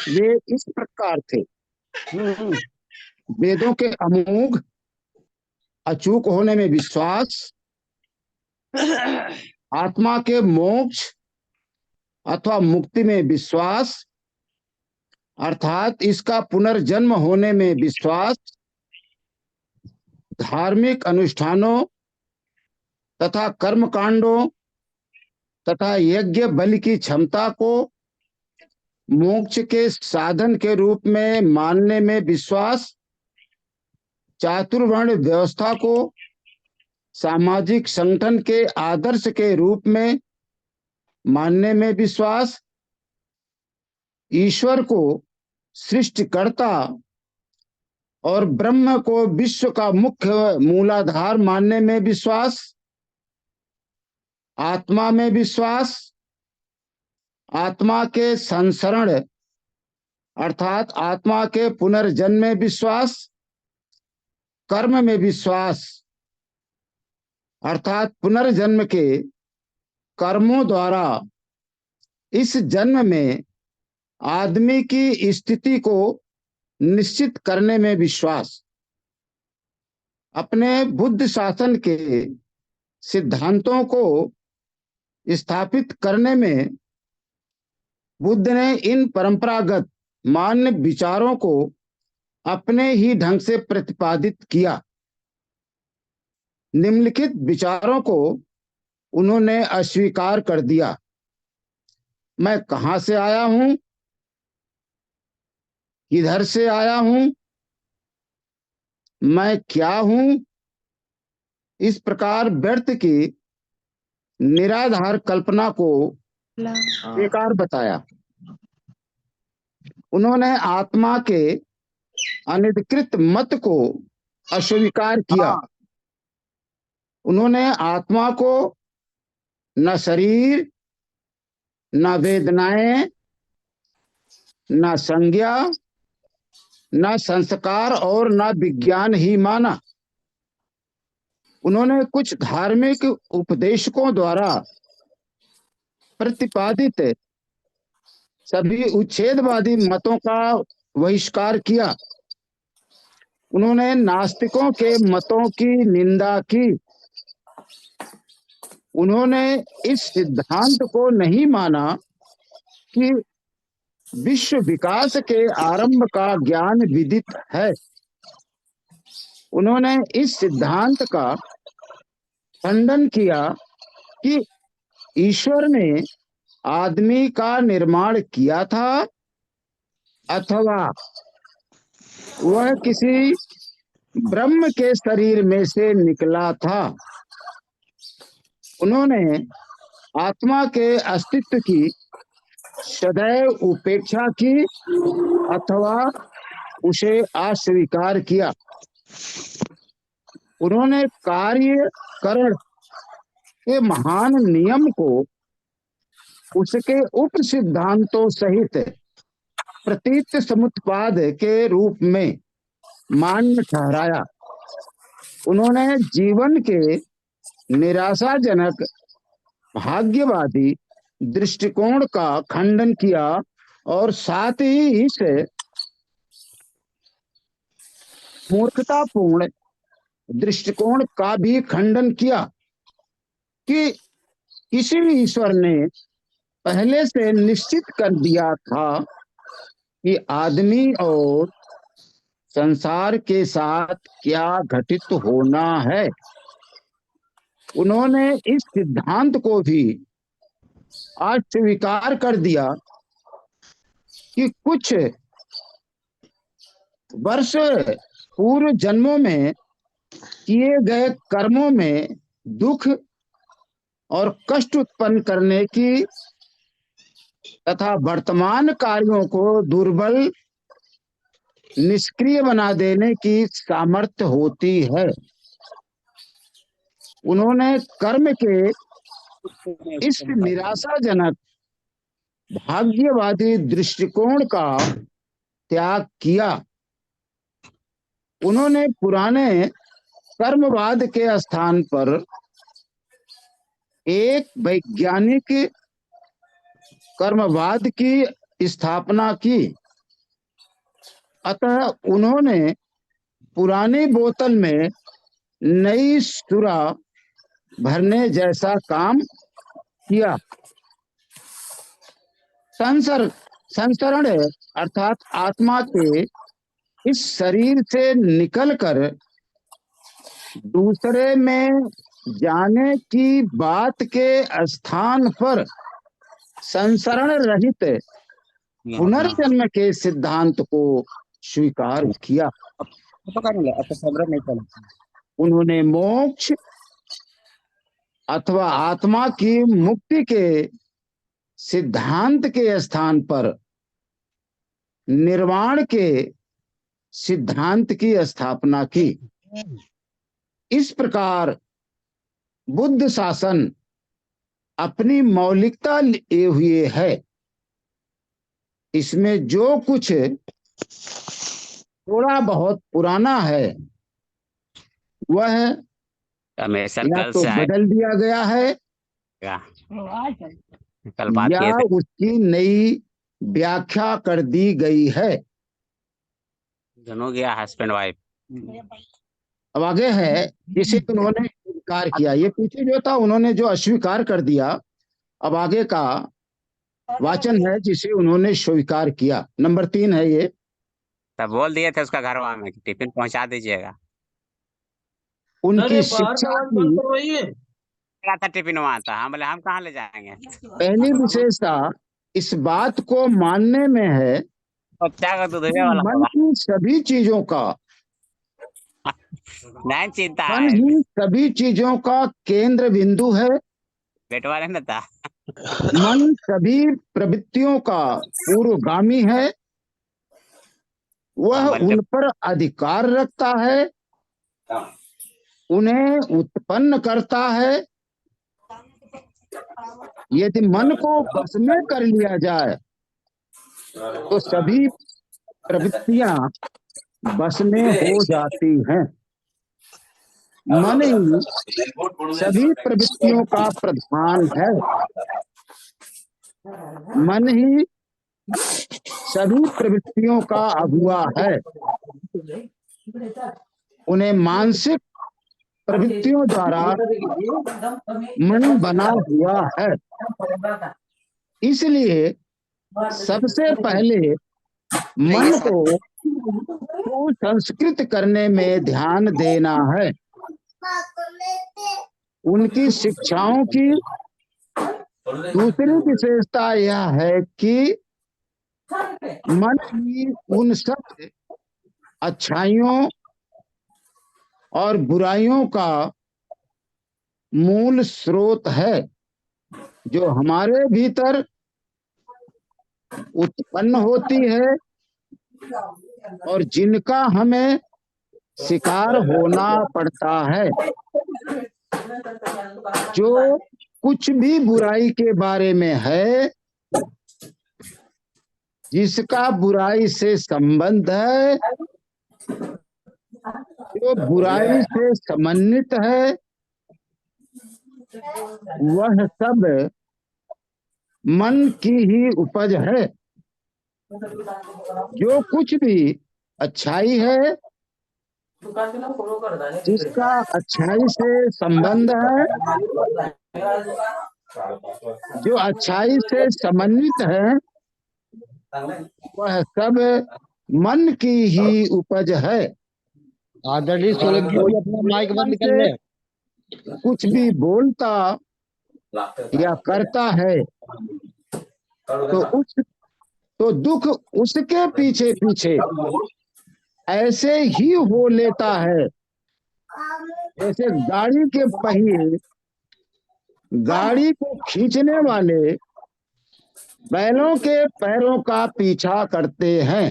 वे इस प्रकार थे। वेदों के अमोघ अचूक होने में विश्वास, आत्मा के मोक्ष अथवा मुक्ति में विश्वास, अर्थात इसका पुनर्जन्म होने में विश्वास, धार्मिक अनुष्ठानों तथा कर्मकांडों तथा यज्ञ बलि की क्षमता को मोक्ष के साधन के रूप में मानने में विश्वास, चातुर्वर्ण व्यवस्था को सामाजिक संगठन के आदर्श के रूप में मानने में विश्वास, ईश्वर को सृष्टिकर्ता और ब्रह्म को विश्व का मुख्य मूलाधार मानने में विश्वास, आत्मा में विश्वास, आत्मा के संसरण अर्थात आत्मा के पुनर्जन्म में विश्वास, कर्म में विश्वास अर्थात पुनर्जन्म के कर्मों द्वारा इस जन्म में आदमी की स्थिति को निश्चित करने में विश्वास, अपने बुद्ध शासन के सिद्धांतों को स्थापित करने में बुद्ध ने इन परंपरागत मान्य विचारों को अपने ही ढंग से प्रतिपादित किया। निम्नलिखित विचारों को उन्होंने अस्वीकार कर दिया। मैं कहां से आया हूं, किधर से आया हूं, मैं क्या हूं, इस प्रकार व्यर्थ की निराधार कल्पना को बेकार बताया। उन्होंने आत्मा के अनधिकृत मत को अस्वीकार किया। उन्होंने आत्मा को न शरीर, न वेदनाएं, न संज्ञा, न संस्कार और न विज्ञान ही माना। उन्होंने कुछ धार्मिक उपदेशकों द्वारा प्रतिपादित सभी उच्छेदवादी मतों का बहिष्कार किया। उन्होंने नास्तिकों के मतों की निंदा की। उन्होंने इस सिद्धांत को नहीं माना कि विश्व विकास के आरंभ का ज्ञान विदित है। उन्होंने इस सिद्धांत का खंडन किया कि ईश्वर ने आदमी का निर्माण किया था अथवा वह किसी ब्रह्म के शरीर में से निकला था। उन्होंने आत्मा के अस्तित्व की सदैव उपेक्षा की अथवा उसे अस्वीकार किया। उन्होंने कार्यकरण के महान नियम को उसके उप सिद्धांतों सहित प्रतीत समुत्पाद के रूप में मान्य ठहराया। उन्होंने जीवन के निराशाजनक भाग्यवादी दृष्टिकोण का खंडन किया और साथ ही इस मूर्खतापूर्ण दृष्टिकोण का भी खंडन किया कि किसी ईश्वर ने पहले से निश्चित कर दिया था कि आदमी और संसार के साथ क्या घटित होना है। उन्होंने इस सिद्धांत को भी अस्वीकार कर दिया कि कुछ वर्ष पूर्व जन्मों में किए गए कर्मों में दुख और कष्ट उत्पन्न करने की तथा वर्तमान कार्यों को दुर्बल निष्क्रिय बना देने की सामर्थ्य होती है। उन्होंने कर्म के इस निराशाजनक भाग्यवादी दृष्टिकोण का त्याग किया। उन्होंने पुराने कर्मवाद के स्थान पर एक वैज्ञानिक कर्मवाद की स्थापना की। अतः उन्होंने पुरानी बोतल में नई सुरा भरने जैसा काम किया। संसरण अर्थात आत्मा के इस शरीर से निकलकर दूसरे में जाने की बात के स्थान पर संसरण रहित पुनर्जन्म के सिद्धांत को स्वीकार किया। उन्होंने मोक्ष अथवा आत्मा की मुक्ति के सिद्धांत के स्थान पर निर्वाण के सिद्धांत की स्थापना की। इस प्रकार बुद्ध शासन अपनी मौलिकता लिए हुए है। इसमें जो कुछ थोड़ा बहुत पुराना है वह या तो बदल दिया गया है या उसकी नई व्याख्या कर दी गई है। दोनों गया हस्बैंड वाइफ। अब आगे है जिसे उन्होंने स्वीकार किया। ये पीछे जो था उन्होंने जो अस्वीकार कर दिया, अब आगे का वाचन है जिसे उन्होंने स्वीकार किया। नंबर 3 है ये। तब बोल दिए थे उसका घर वाला में कि टिफिन पहुंचा दीजिएगा। उनकी शिक्षा की था टिफिन वहां था। हम बोले हम कहाँ ले जाएंगे। पहली विशेषता इस बात को मानने में है मन की सभी चीजों का नहीं चिंता मन ही सभी चीजों का केंद्र बिंदु है। बेटवा ने था। मन सभी प्रवृत्तियों का पूर्वगामी है। वह उन पर अधिकार रखता है, उन्हें उत्पन्न करता है। यदि मन को बस में कर लिया जाए तो सभी प्रवृत्तियां बस में हो जाती हैं। मन ही सभी प्रवृत्तियों का प्रधान है। मन ही सभी प्रवृत्तियों का अगुआ है। उन्हें मानसिक प्रवृत्तियों द्वारा मन बना हुआ है। इसलिए सबसे पहले मन को संस्कृत करने में ध्यान देना है। उनकी शिक्षाओं की दूसरी विशेषता यह है कि मन ही उन सब अच्छाइयों और बुराइयों का मूल स्रोत है जो हमारे भीतर उत्पन्न होती है और जिनका हमें शिकार होना पड़ता है। जो कुछ भी बुराई के बारे में है, जिसका बुराई से संबंध है, जो बुराई से समन्वित है, वह सब मन की ही उपज है। जो कुछ भी अच्छाई है, जिसका अच्छाई से संबंध है, जो अच्छाई से समन्वित है, वह सब मन की ही उपज है। आदरणीय सोलंकी जी अपना माइक बंद कर ले। कुछ भी बोलता या करता है तो दुख उसके पीछे पीछे ऐसे ही हो लेता है जैसे गाड़ी के पहिए गाड़ी को खींचने वाले बैलों के पैरों का पीछा करते हैं।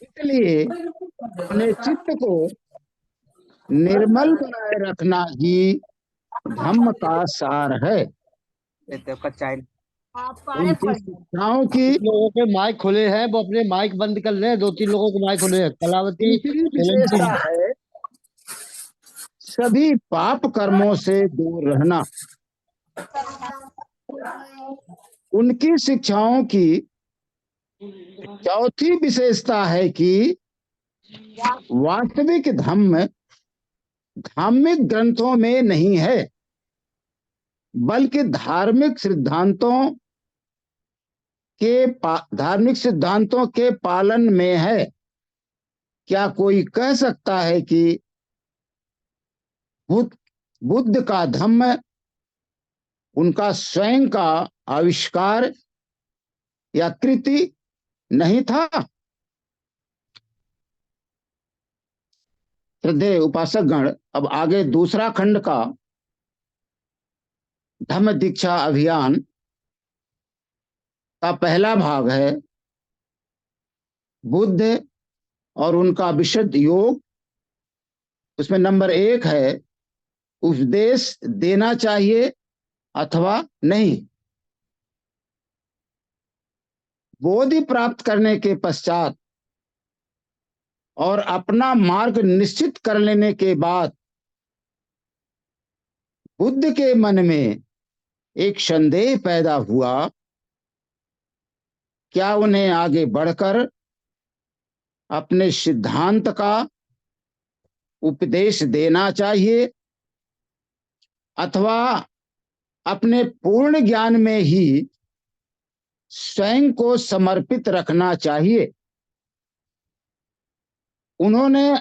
इसलिए अपने चित्त को निर्मल बनाए रखना ही धम्म का सार है। उनकी शिक्षाओं की लोगों के माइक खुले हैं, वो अपने माइक बंद कर ले। 2-3 लोगों के माइक खुले हैं। कलावती तीसरी विशेषता है सभी पाप कर्मों से दूर रहना। उनकी शिक्षाओं की चौथी विशेषता है कि वास्तविक धम्म धार्मिक ग्रंथों में नहीं है, बल्कि धार्मिक सिद्धांतों के पालन में है। क्या कोई कह सकता है कि बुद्ध का धम्म उनका स्वयं का आविष्कार या कृति नहीं था? श्रद्धेय उपासक गण, अब आगे दूसरा खंड का धम्म दीक्षा अभियान का पहला भाग है बुद्ध और उनका विशुद्ध योग। उसमें नंबर 1 है उपदेश देना चाहिए अथवा नहीं। बोधि प्राप्त करने के पश्चात और अपना मार्ग निश्चित कर लेने के बाद बुद्ध के मन में एक संदेह पैदा हुआ, क्या उन्हें आगे बढ़कर अपने सिद्धांत का उपदेश देना चाहिए अथवा अपने पूर्ण ज्ञान में ही स्वयं को समर्पित रखना चाहिए? उन्होंने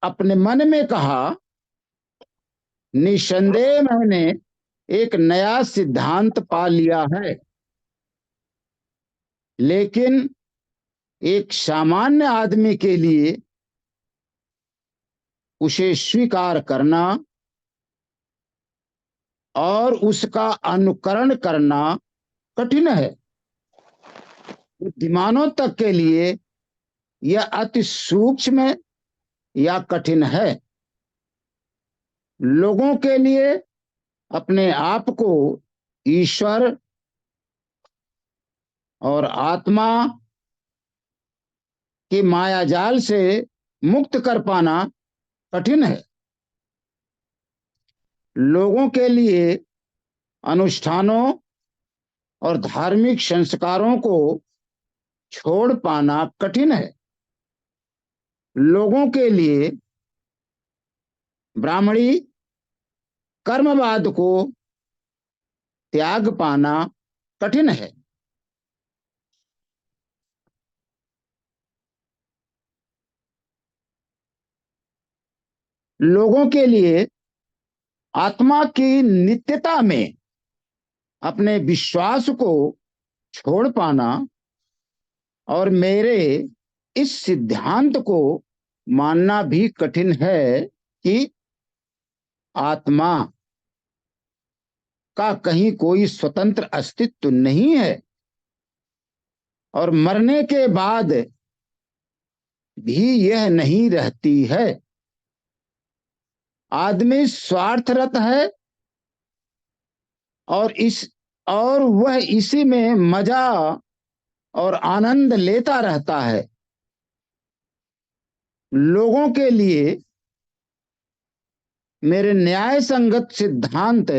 अपने मन में कहा, निसंदेह मैंने एक नया सिद्धांत पा लिया है, लेकिन एक सामान्य आदमी के लिए उसे स्वीकार करना और उसका अनुकरण करना कठिन है। बुद्धिमानों तक के लिए यह अति सूक्ष्म या कठिन है। लोगों के लिए अपने आप को ईश्वर और आत्मा के मायाजाल से मुक्त कर पाना कठिन है। लोगों के लिए अनुष्ठानों और धार्मिक संस्कारों को छोड़ पाना कठिन है। लोगों के लिए ब्राह्मणी कर्मवाद को त्याग पाना कठिन है। लोगों के लिए आत्मा की नित्यता में अपने विश्वास को छोड़ पाना और मेरे इस सिद्धांत को मानना भी कठिन है कि आत्मा का कहीं कोई स्वतंत्र अस्तित्व नहीं है और मरने के बाद भी यह नहीं रहती है। आदमी स्वार्थरत है और वह इसी में मजा और आनंद लेता रहता है। लोगों के लिए मेरे न्याय संगत सिद्धांत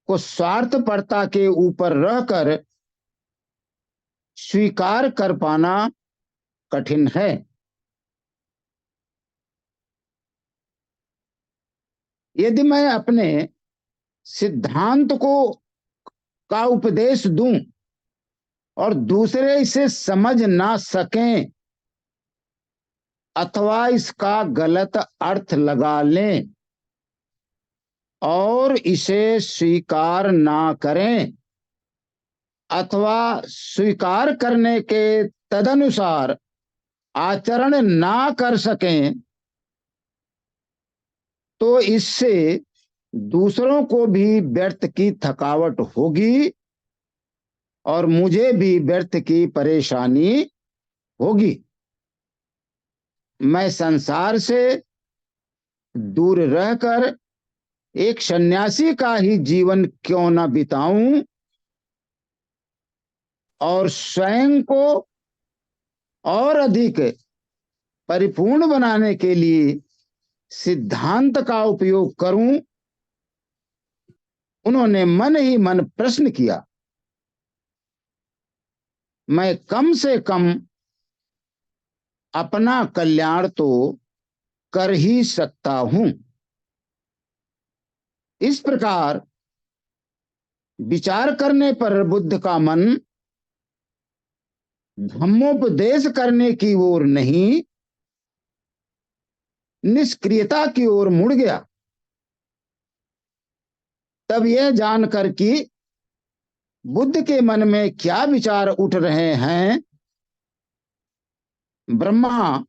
को स्वार्थपरता के ऊपर रहकर स्वीकार कर पाना कठिन है। यदि मैं अपने सिद्धांत का उपदेश दूं और दूसरे इसे समझ ना सकें अथवा इसका गलत अर्थ लगा लें और इसे स्वीकार ना करें अथवा स्वीकार करने के तदनुसार आचरण ना कर सकें, तो इससे दूसरों को भी व्यर्थ की थकावट होगी और मुझे भी व्यर्थ की परेशानी होगी। मैं संसार से दूर रहकर एक सन्यासी का ही जीवन क्यों न बिताऊं और स्वयं को और अधिक परिपूर्ण बनाने के लिए सिद्धांत का उपयोग करूं। उन्होंने मन ही मन प्रश्न किया, मैं कम से कम अपना कल्याण तो कर ही सकता हूं। इस प्रकार विचार करने पर बुद्ध का मन धम्मोपदेश करने की ओर नहीं, निष्क्रियता की ओर मुड़ गया। तब यह जानकर कि बुद्ध के मन में क्या विचार उठ रहे हैं, ब्रह्मा,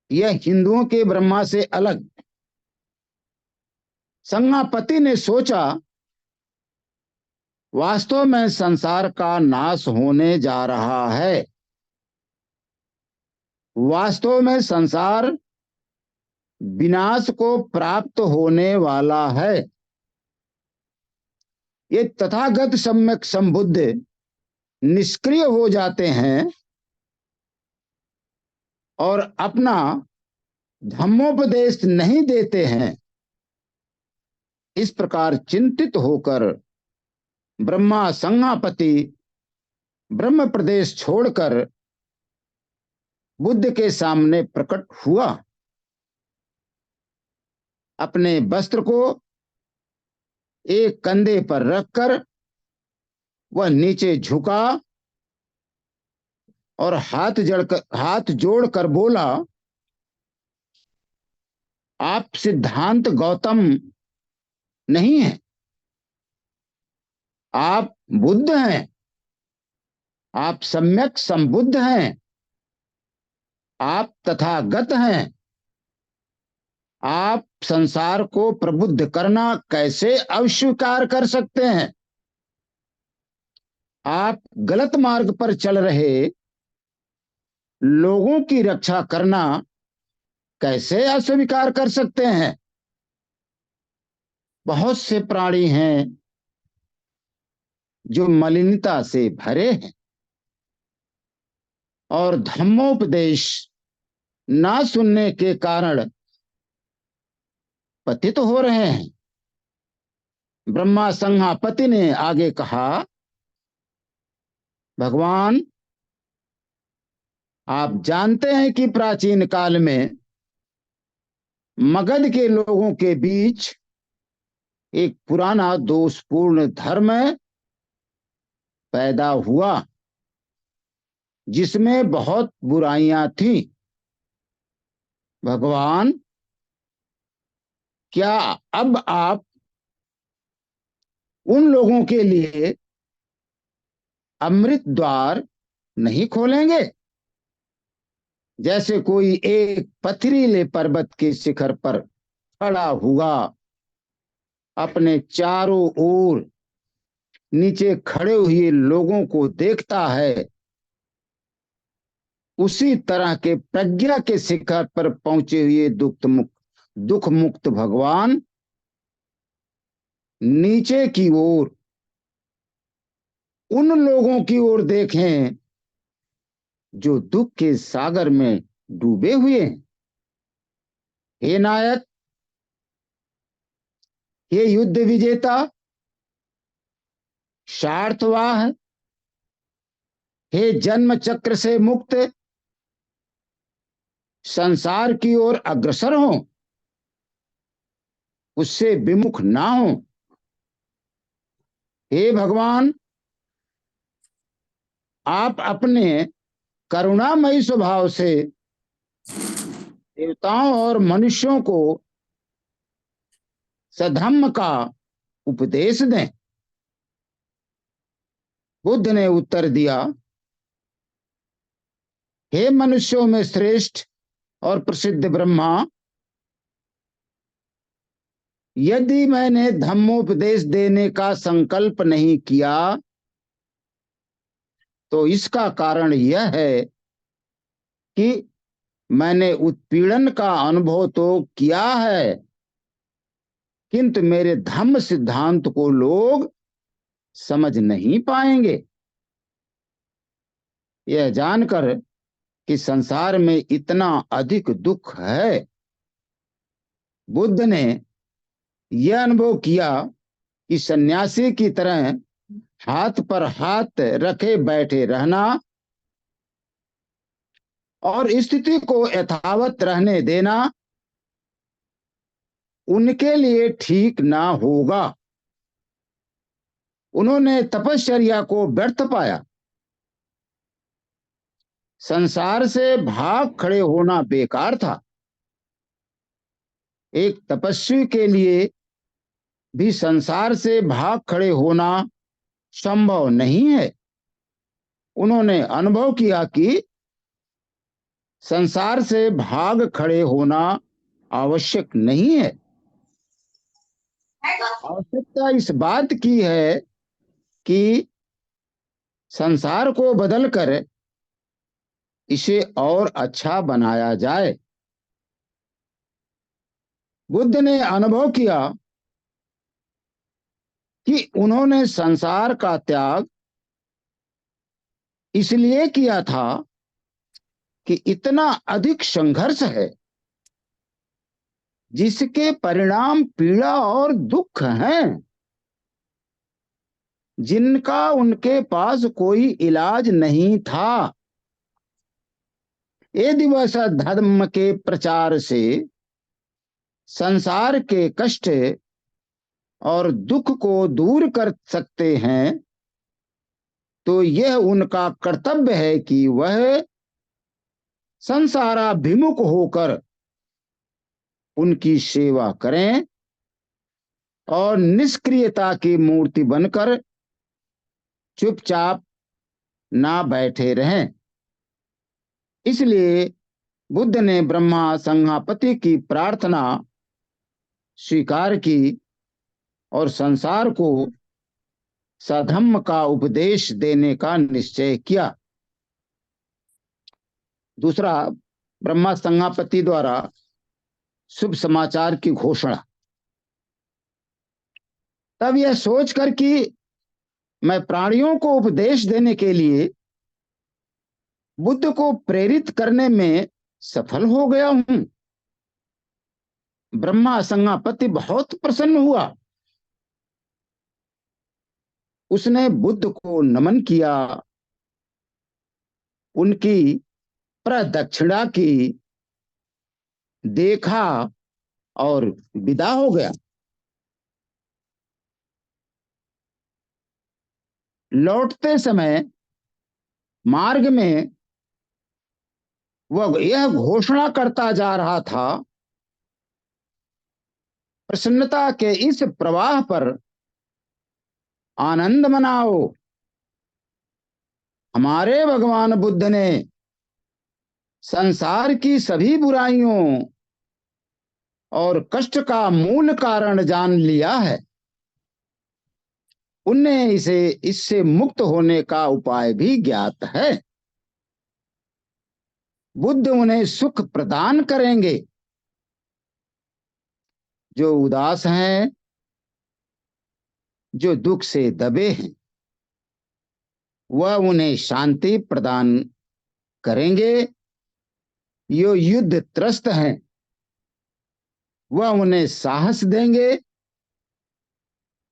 यह हिंदुओं के ब्रह्मा से अलग, संज्ञापति ने सोचा, वास्तव में संसार का नाश होने जा रहा है। वास्तव में संसार विनाश को प्राप्त होने वाला है। ये तथागत सम्यक संबुद्ध निष्क्रिय हो जाते हैं और अपना धम्मोपदेश नहीं देते हैं। इस प्रकार चिंतित होकर ब्रह्मा संज्ञापति ब्रह्म प्रदेश छोड़कर बुद्ध के सामने प्रकट हुआ। अपने वस्त्र को एक कंधे पर रखकर वह नीचे झुका और हाथ जोड़कर बोला, आप सिद्धांत गौतम नहीं हैं, आप बुद्ध हैं, आप सम्यक संबुद्ध हैं, आप तथागत हैं। आप संसार को प्रबुद्ध करना कैसे अस्वीकार कर सकते हैं? आप गलत मार्ग पर चल रहे लोगों की रक्षा करना कैसे अस्वीकार कर सकते हैं? बहुत से प्राणी हैं जो मलिनता से भरे हैं और धम्मोपदेश ना सुनने के कारण पतित हो रहे हैं। ब्रह्मा संज्ञापति ने आगे कहा, भगवान, आप जानते हैं कि प्राचीन काल में मगध के लोगों के बीच एक पुराना दोषपूर्ण धर्म पैदा हुआ जिसमें बहुत बुराइयां थी। भगवान, क्या अब आप उन लोगों के लिए अमृत द्वार नहीं खोलेंगे? जैसे कोई एक पथरीले पर्वत के शिखर पर खड़ा हुआ अपने चारों ओर नीचे खड़े हुए लोगों को देखता है, उसी तरह के प्रज्ञा के शिखर पर पहुंचे हुए दुख मुक्त भगवान नीचे की ओर उन लोगों की ओर देखें जो दुख के सागर में डूबे हुए हैं। हे नायक, हे युद्ध विजेता, सार्थवाह, हे जन्म चक्र से मुक्त, संसार की ओर अग्रसर हो, उससे विमुख ना हो। हे भगवान, आप अपने करुणामयी स्वभाव से देवताओं और मनुष्यों को सधम्म का उपदेश दें। बुद्ध ने उत्तर दिया, हे मनुष्यों में श्रेष्ठ और प्रसिद्ध ब्रह्मा, यदि मैंने धम्मोपदेश देने का संकल्प नहीं किया तो इसका कारण यह है कि मैंने उत्पीड़न का अनुभव तो किया है, किंतु मेरे धम्म सिद्धांत को लोग समझ नहीं पाएंगे। यह जानकर कि संसार में इतना अधिक दुख है, बुद्ध ने यह अनुभव किया कि सन्यासी की तरह हाथ पर हाथ रखे बैठे रहना और स्थिति को यथावत रहने देना उनके लिए ठीक ना होगा। उन्होंने तपश्चर्या को व्यर्थ पाया। संसार से भाग खड़े होना बेकार था। एक तपस्वी के लिए भी संसार से भाग खड़े होना संभव नहीं है। उन्होंने अनुभव किया कि संसार से भाग खड़े होना आवश्यक नहीं है। आवश्यकता इस बात की है कि संसार को बदलकर इसे और अच्छा बनाया जाए। बुद्ध ने अनुभव किया कि उन्होंने संसार का त्याग इसलिए किया था कि इतना अधिक संघर्ष है जिसके परिणाम पीड़ा और दुख हैं, जिनका उनके पास कोई इलाज नहीं था। यदि वह धर्म के प्रचार से संसार के कष्ट और दुख को दूर कर सकते हैं तो यह उनका कर्तव्य है कि वह संसाराभिमुख होकर उनकी सेवा करें और निष्क्रियता की मूर्ति बनकर चुपचाप ना बैठे रहें। इसलिए बुद्ध ने ब्रह्मा संज्ञापति की प्रार्थना स्वीकार की और संसार को सधम्म का उपदेश देने का निश्चय किया। दूसरा, ब्रह्मा संज्ञापति द्वारा शुभ समाचार की घोषणा। तब यह सोचकर कि मैं प्राणियों को उपदेश देने के लिए बुद्ध को प्रेरित करने में सफल हो गया हूं, ब्रह्मा संज्ञापति बहुत प्रसन्न हुआ। उसने बुद्ध को नमन किया, उनकी प्रदक्षिणा की, देखा और विदा हो गया। लौटते समय मार्ग में वह यह घोषणा करता जा रहा था, प्रसन्नता के इस प्रवाह पर आनंद मनाओ। हमारे भगवान बुद्ध ने संसार की सभी बुराइयों और कष्ट का मूल कारण जान लिया है। उन्हें इससे मुक्त होने का उपाय भी ज्ञात है। बुद्ध उन्हें सुख प्रदान करेंगे। जो उदास हैं, जो दुख से दबे हैं, वह उन्हें शांति प्रदान करेंगे। जो युद्ध त्रस्त हैं, वह उन्हें साहस देंगे।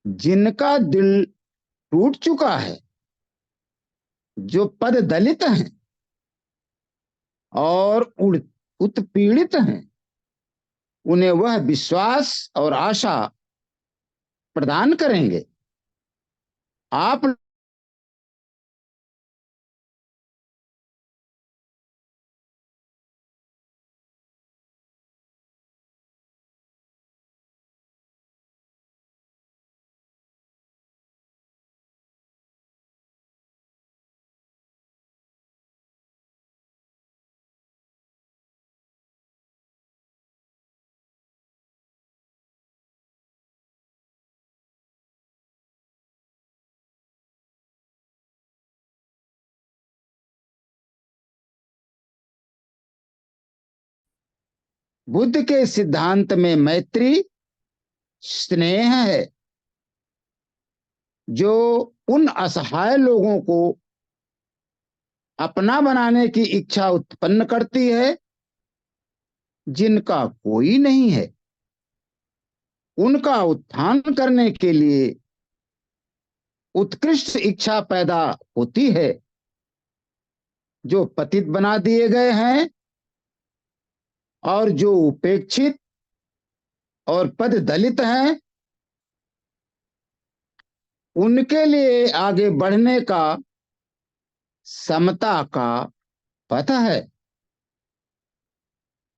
जिनका दिल टूट चुका है, जो पद दलित हैं और उत्पीड़ित हैं, उन्हें वह विश्वास और आशा प्रदान करेंगे। आप बुद्ध के सिद्धांत में मैत्री स्नेह है, जो उन असहाय लोगों को अपना बनाने की इच्छा उत्पन्न करती है जिनका कोई नहीं है। उनका उत्थान करने के लिए उत्कृष्ट इच्छा पैदा होती है। जो पतित बना दिए गए हैं और जो उपेक्षित और पद दलित हैं, उनके लिए आगे बढ़ने का समता का पथ है।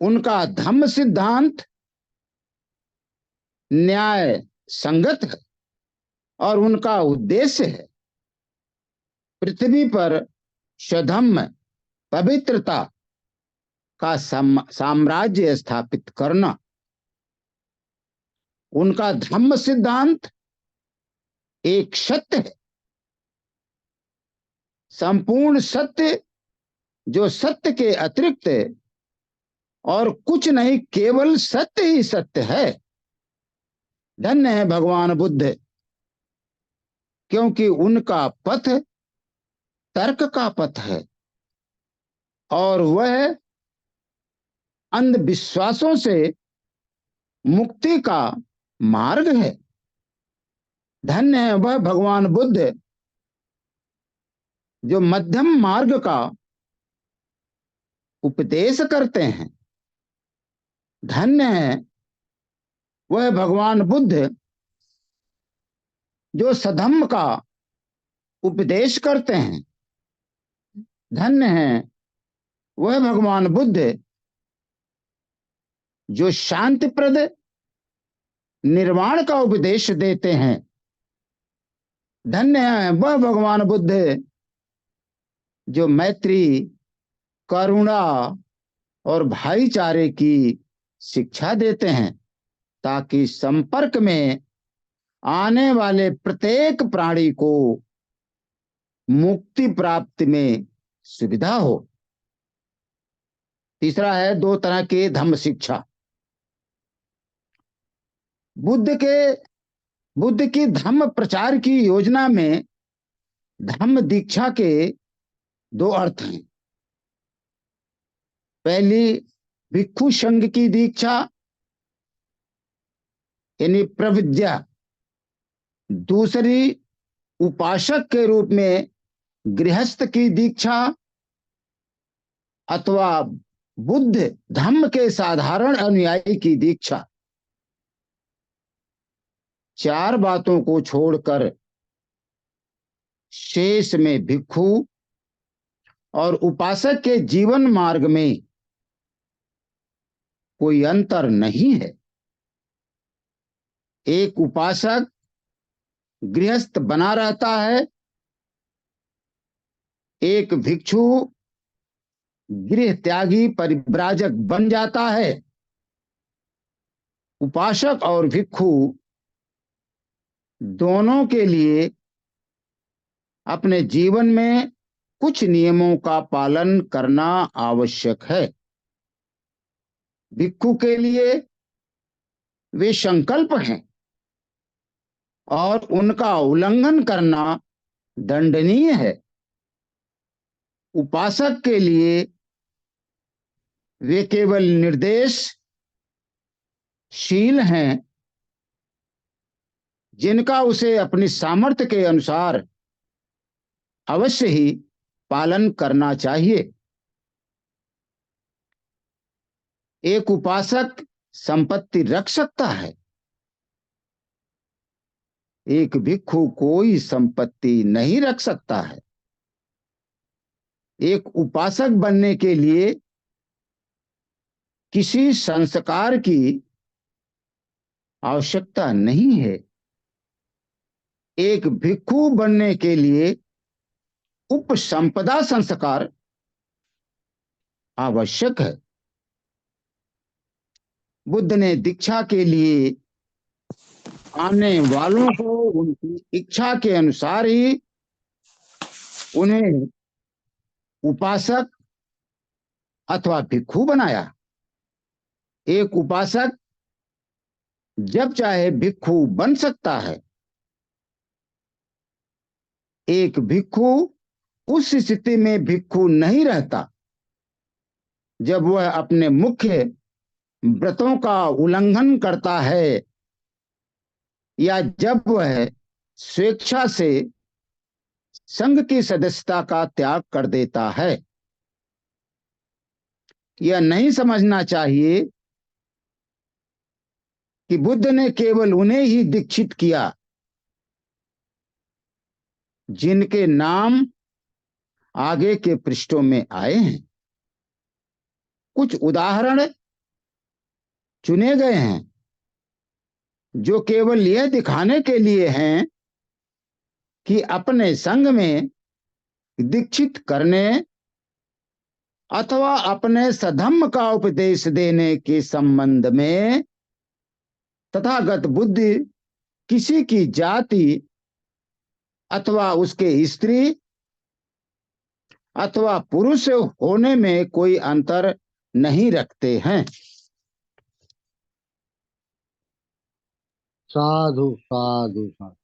उनका धम्म सिद्धांत न्याय संगत है और उनका उद्देश्य है पृथ्वी पर स्वधम्म पवित्रता का साम्राज्य स्थापित करना। उनका धम्म सिद्धांत एक सत्य है, संपूर्ण सत्य, जो सत्य के अतिरिक्त और कुछ नहीं, केवल सत्य ही सत्य है। धन्य है भगवान बुद्ध, क्योंकि उनका पथ तर्क का पथ है और वह अंधविश्वासों से मुक्ति का मार्ग है। धन्य है वह भगवान बुद्ध जो मध्यम मार्ग का उपदेश करते हैं। धन्य है वह भगवान बुद्ध जो सधम्म का उपदेश करते हैं। धन्य है वह भगवान बुद्ध जो शांतिप्रद निर्वाण का उपदेश देते हैं। धन्य है वह भगवान बुद्ध जो मैत्री, करुणा और भाईचारे की शिक्षा देते हैं, ताकि संपर्क में आने वाले प्रत्येक प्राणी को मुक्ति प्राप्ति में सुविधा हो। तीसरा है 2 तरह की धम्म शिक्षा। बुद्ध की धम्म प्रचार की योजना में धम्म दीक्षा के 2 अर्थ हैं। पहली भिक्षु संघ की दीक्षा यानी प्रविद्या, दूसरी उपासक के रूप में गृहस्थ की दीक्षा अथवा बुद्ध धम्म के साधारण अनुयायी की दीक्षा। 4 बातों को छोड़कर शेष में भिक्षु और उपासक के जीवन मार्ग में कोई अंतर नहीं है। एक उपासक गृहस्थ बना रहता है, एक भिक्षु गृह त्यागी परिव्राजक बन जाता है। उपासक और भिक्षु दोनों के लिए अपने जीवन में कुछ नियमों का पालन करना आवश्यक है। भिक्षु के लिए वे संकल्प हैं और उनका उल्लंघन करना दंडनीय है। उपासक के लिए वे केवल निर्देशशील हैं, जिनका उसे अपनी सामर्थ्य के अनुसार अवश्य ही पालन करना चाहिए। एक उपासक संपत्ति रख सकता है, एक भिक्षु कोई संपत्ति नहीं रख सकता है। एक उपासक बनने के लिए किसी संस्कार की आवश्यकता नहीं है। एक भिक्षु बनने के लिए उपसंपदा संस्कार आवश्यक है। बुद्ध ने दीक्षा के लिए आने वालों को उनकी इच्छा के अनुसार ही उन्हें उपासक अथवा भिक्षु बनाया। एक उपासक जब चाहे भिक्षु बन सकता है। एक भिक्षु उस स्थिति में भिक्षु नहीं रहता जब वह अपने मुख्य व्रतों का उल्लंघन करता है या जब वह स्वेच्छा से संघ की सदस्यता का त्याग कर देता है। यह नहीं समझना चाहिए कि बुद्ध ने केवल उन्हें ही दीक्षित किया जिनके नाम आगे के पृष्ठों में आए हैं। कुछ उदाहरण चुने गए हैं जो केवल यह दिखाने के लिए हैं कि अपने संघ में दीक्षित करने अथवा अपने सधम्म का उपदेश देने के संबंध में तथागत बुद्ध किसी की जाति अथवा उसके स्त्री अथवा पुरुष होने में कोई अंतर नहीं रखते हैं। साधु साधु साधु।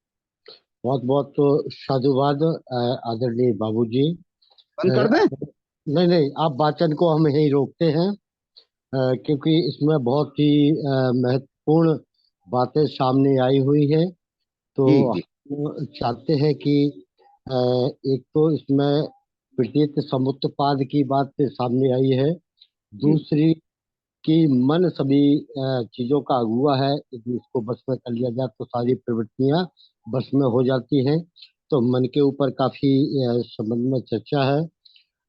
बहुत बहुत तो साधुवाद आदरणीय बाबूजी। बंद कर दें? नहीं नहीं, आप वाचन को हम यहीं रोकते हैं, क्योंकि इसमें बहुत ही महत्वपूर्ण बातें सामने आई हुई है। तो जी जी। हम चाहते हैं कि एक तो इसमें प्रतीत समुत्पाद की बात सामने आई है। जी दूसरी कि मन सभी चीजों का अगुआ है, यदि इसको बस में कर लिया जाए तो सारी प्रवृत्तियां बस में हो जाती हैं। तो मन के ऊपर काफी संबंध में चर्चा है।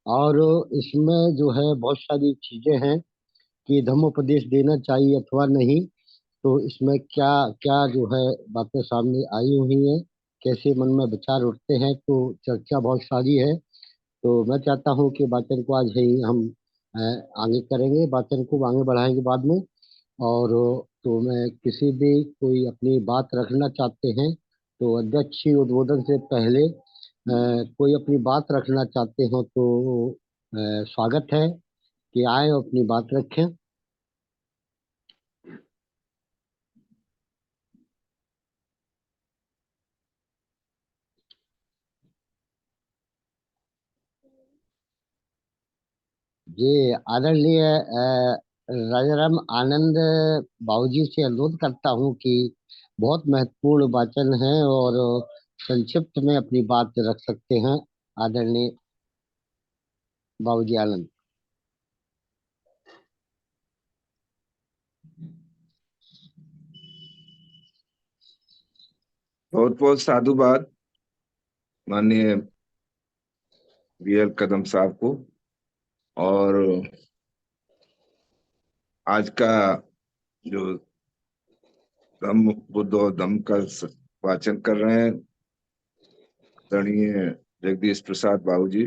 और इसमें जो है बहुत सारी चीजें हैं कि धम्मोपदेश देना चाहिए अथवा नहीं। तो इसमें क्या क्या जो है बातें सामने आई हुई हैं, कैसे मन में विचार उठते हैं, तो चर्चा बहुत सारी है। तो मैं चाहता हूँ कि वाचन को आज ही हम अ, आगे करेंगे, वाचन को आगे बढ़ाएंगे बाद में। और तो मैं किसी भी कोई अपनी बात रखना चाहते हैं तो अध्यक्ष जी उद्बोधन से पहले कोई अपनी बात रखना चाहते हो तो स्वागत है कि आए और अपनी बात रखें। जी, आदरणीय राजाराम आनंद बाबूजी से अनुरोध करता हूँ कि बहुत महत्वपूर्ण वाचन है और संक्षिप्त में अपनी बात रख सकते हैं। आदरणीय बाबूजी आनंद। बहुत बहुत साधुवाद माननीय वीएल कदम साहब को। और आज का जो धम्म बुद्ध और धम्म का वाचन कर रहे हैं आदरणीय जगदीश प्रसाद बाबू जी,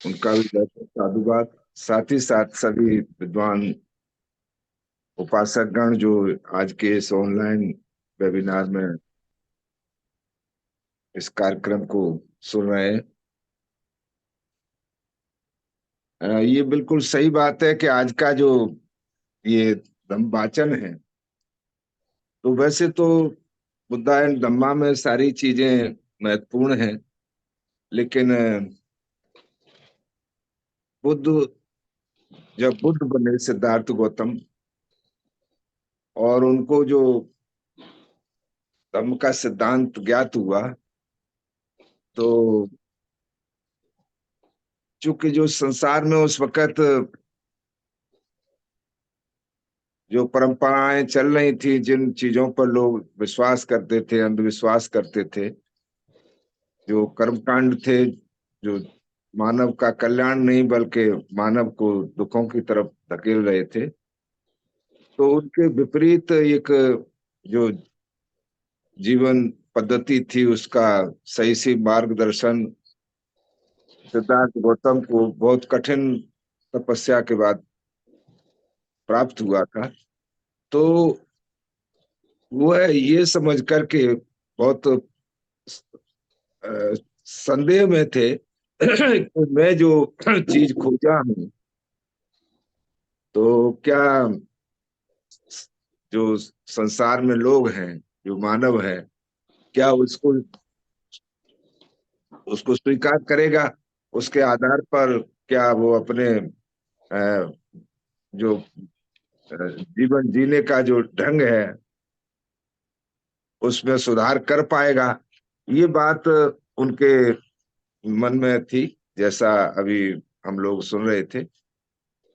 उनका भी बहुत बहुत साधुवाद। साथ ही साथ सभी विद्वान उपासकगण जो आज के इस ऑनलाइन वेबिनार में इस कार्यक्रम को सुन रहे हैं। ये बिल्कुल सही बात है कि आज का जो ये धम्म वाचन है, तो वैसे तो बुद्धा एंड धम्मा में सारी चीजें महत्वपूर्ण हैं, लेकिन बुद्ध जब बुद्ध बने सिद्धार्थ गौतम, और उनको जो धम्म का सिद्धांत ज्ञात हुआ, तो चूंकि जो संसार में उस वक्त जो परंपराएं चल रही थी, जिन चीजों पर लोग विश्वास करते थे, अंधविश्वास करते थे, जो कर्मकांड थे, जो मानव का कल्याण नहीं बल्कि मानव को दुखों की तरफ धकेल रहे थे, तो उनके विपरीत एक जो जीवन पद्धति थी, उसका सही सी मार्गदर्शन सिद्धार्थ गौतम को बहुत कठिन तपस्या के बाद प्राप्त हुआ था। तो वह ये समझ करके बहुत संदेह में थे कि मैं जो चीज खोजा हूं, तो क्या जो संसार में लोग हैं, जो मानव है, क्या उसको उसको स्वीकार करेगा? उसके आधार पर क्या वो अपने जो जीवन जीने का जो ढंग है उसमें सुधार कर पाएगा? ये बात उनके मन में थी, जैसा अभी हम लोग सुन रहे थे।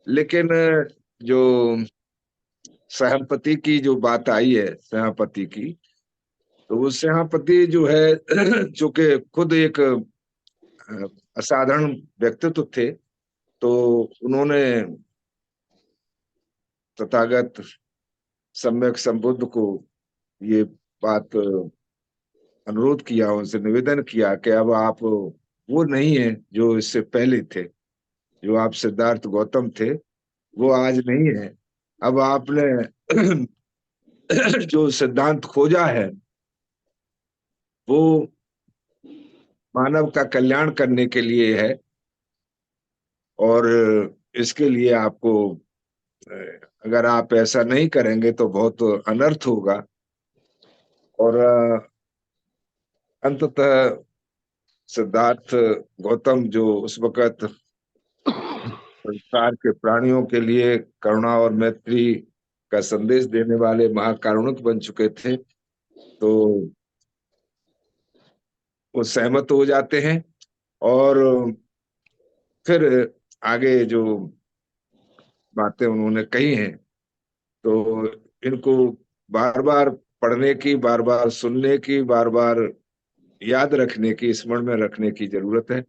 लेकिन जो सहापति की जो बात आई है, सहापति की, तो वो सहापति जो है चूंकि खुद एक असाधारण व्यक्तित्व थे, तो उन्होंने तथागत सम्यक संबुद्ध को ये बात अनुरोध किया, उनसे निवेदन किया कि अब आप वो नहीं है जो इससे पहले थे। जो आप सिद्धार्थ गौतम थे वो आज नहीं है। अब आपने जो सिद्धांत खोजा है वो मानव का कल्याण करने के लिए है, और इसके लिए आपको, अगर आप ऐसा नहीं करेंगे तो बहुत अनर्थ होगा। और अंततः सिद्धार्थ गौतम, जो उस वक्त संसार के प्राणियों के लिए करुणा और मैत्री का संदेश देने वाले महाकारुणिक बन चुके थे, तो वो सहमत हो जाते हैं। और फिर आगे जो बातें उन्होंने कही हैं, तो इनको बार बार पढ़ने की, बार बार सुनने की, बार बार याद रखने की, स्मरण में रखने की जरूरत है।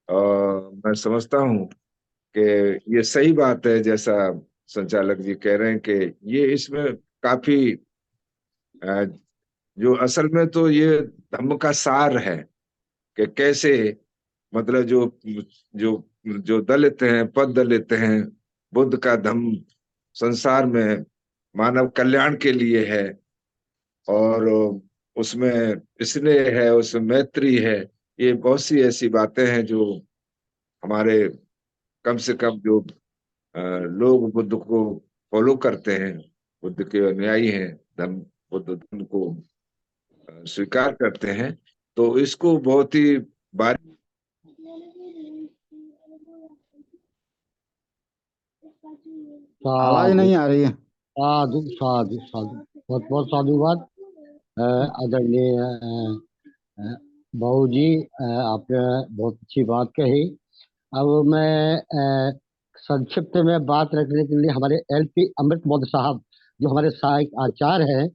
मैं समझता हूँ कि ये सही बात है, जैसा संचालक जी कह रहे हैं कि ये इसमें काफी अ, जो असल में तो ये धम्म का सार है कि कैसे, मतलब जो जो दलित हैं, पद दलित हैं, बुद्ध का धम्म संसार में मानव कल्याण के लिए है, और उसमें स्नेह है, उसमें मैत्री है। ये बहुत सी ऐसी बातें हैं जो हमारे, कम से कम जो लोग बुद्ध को फॉलो करते हैं, बुद्ध के अनुयायी हैं, धम्म बुद्ध धम्म को स्वीकार करते हैं, तो इसको बहुत ही बारीक। आवाज साधु नहीं आ रही है। साधु साधु साधु, बहुत बहुत साधुवाद। आदरणीय बहू जी, आपने बहुत अच्छी बात कही। अब मैं संक्षिप्त में बात रखने के लिए हमारे एलपी अमृत मोद साहब, जो हमारे सहायक आचार्य हैं,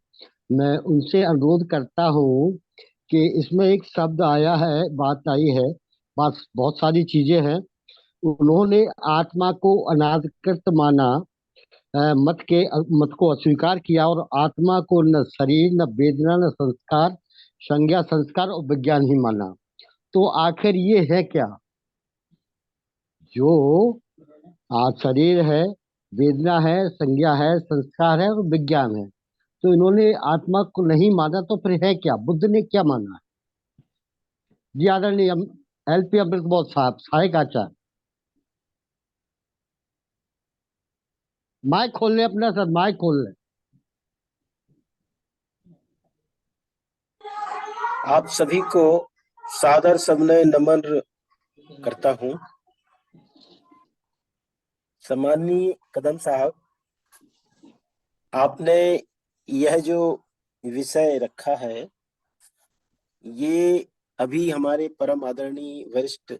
मैं उनसे अनुरोध करता हूँ कि इसमें एक शब्द आया है, बात आई है, बात बहुत सारी चीजें हैं। उन्होंने आत्मा को अनाधिकृत माना, मत को अस्वीकार किया, और आत्मा को न शरीर, न वेदना, न संस्कार, संज्ञा, संस्कार और विज्ञान ही माना। तो आखिर ये है क्या? जो आज शरीर है, वेदना है, संज्ञा है, संस्कार है और विज्ञान है, तो इन्होंने आत्मा को नहीं माना, तो फिर है क्या? बुद्ध ने क्या माना है? जी आदरणीय एलपी अमृत बोध साहब, सहायक आचार्य, माइक खोल ले अपना सर, माइक खोल ले। आप सभी को सादर सविनय नमन करता हूं। सम्माननीय कदम साहब, आपने यह जो विषय रखा है, ये अभी हमारे परम आदरणीय वरिष्ठ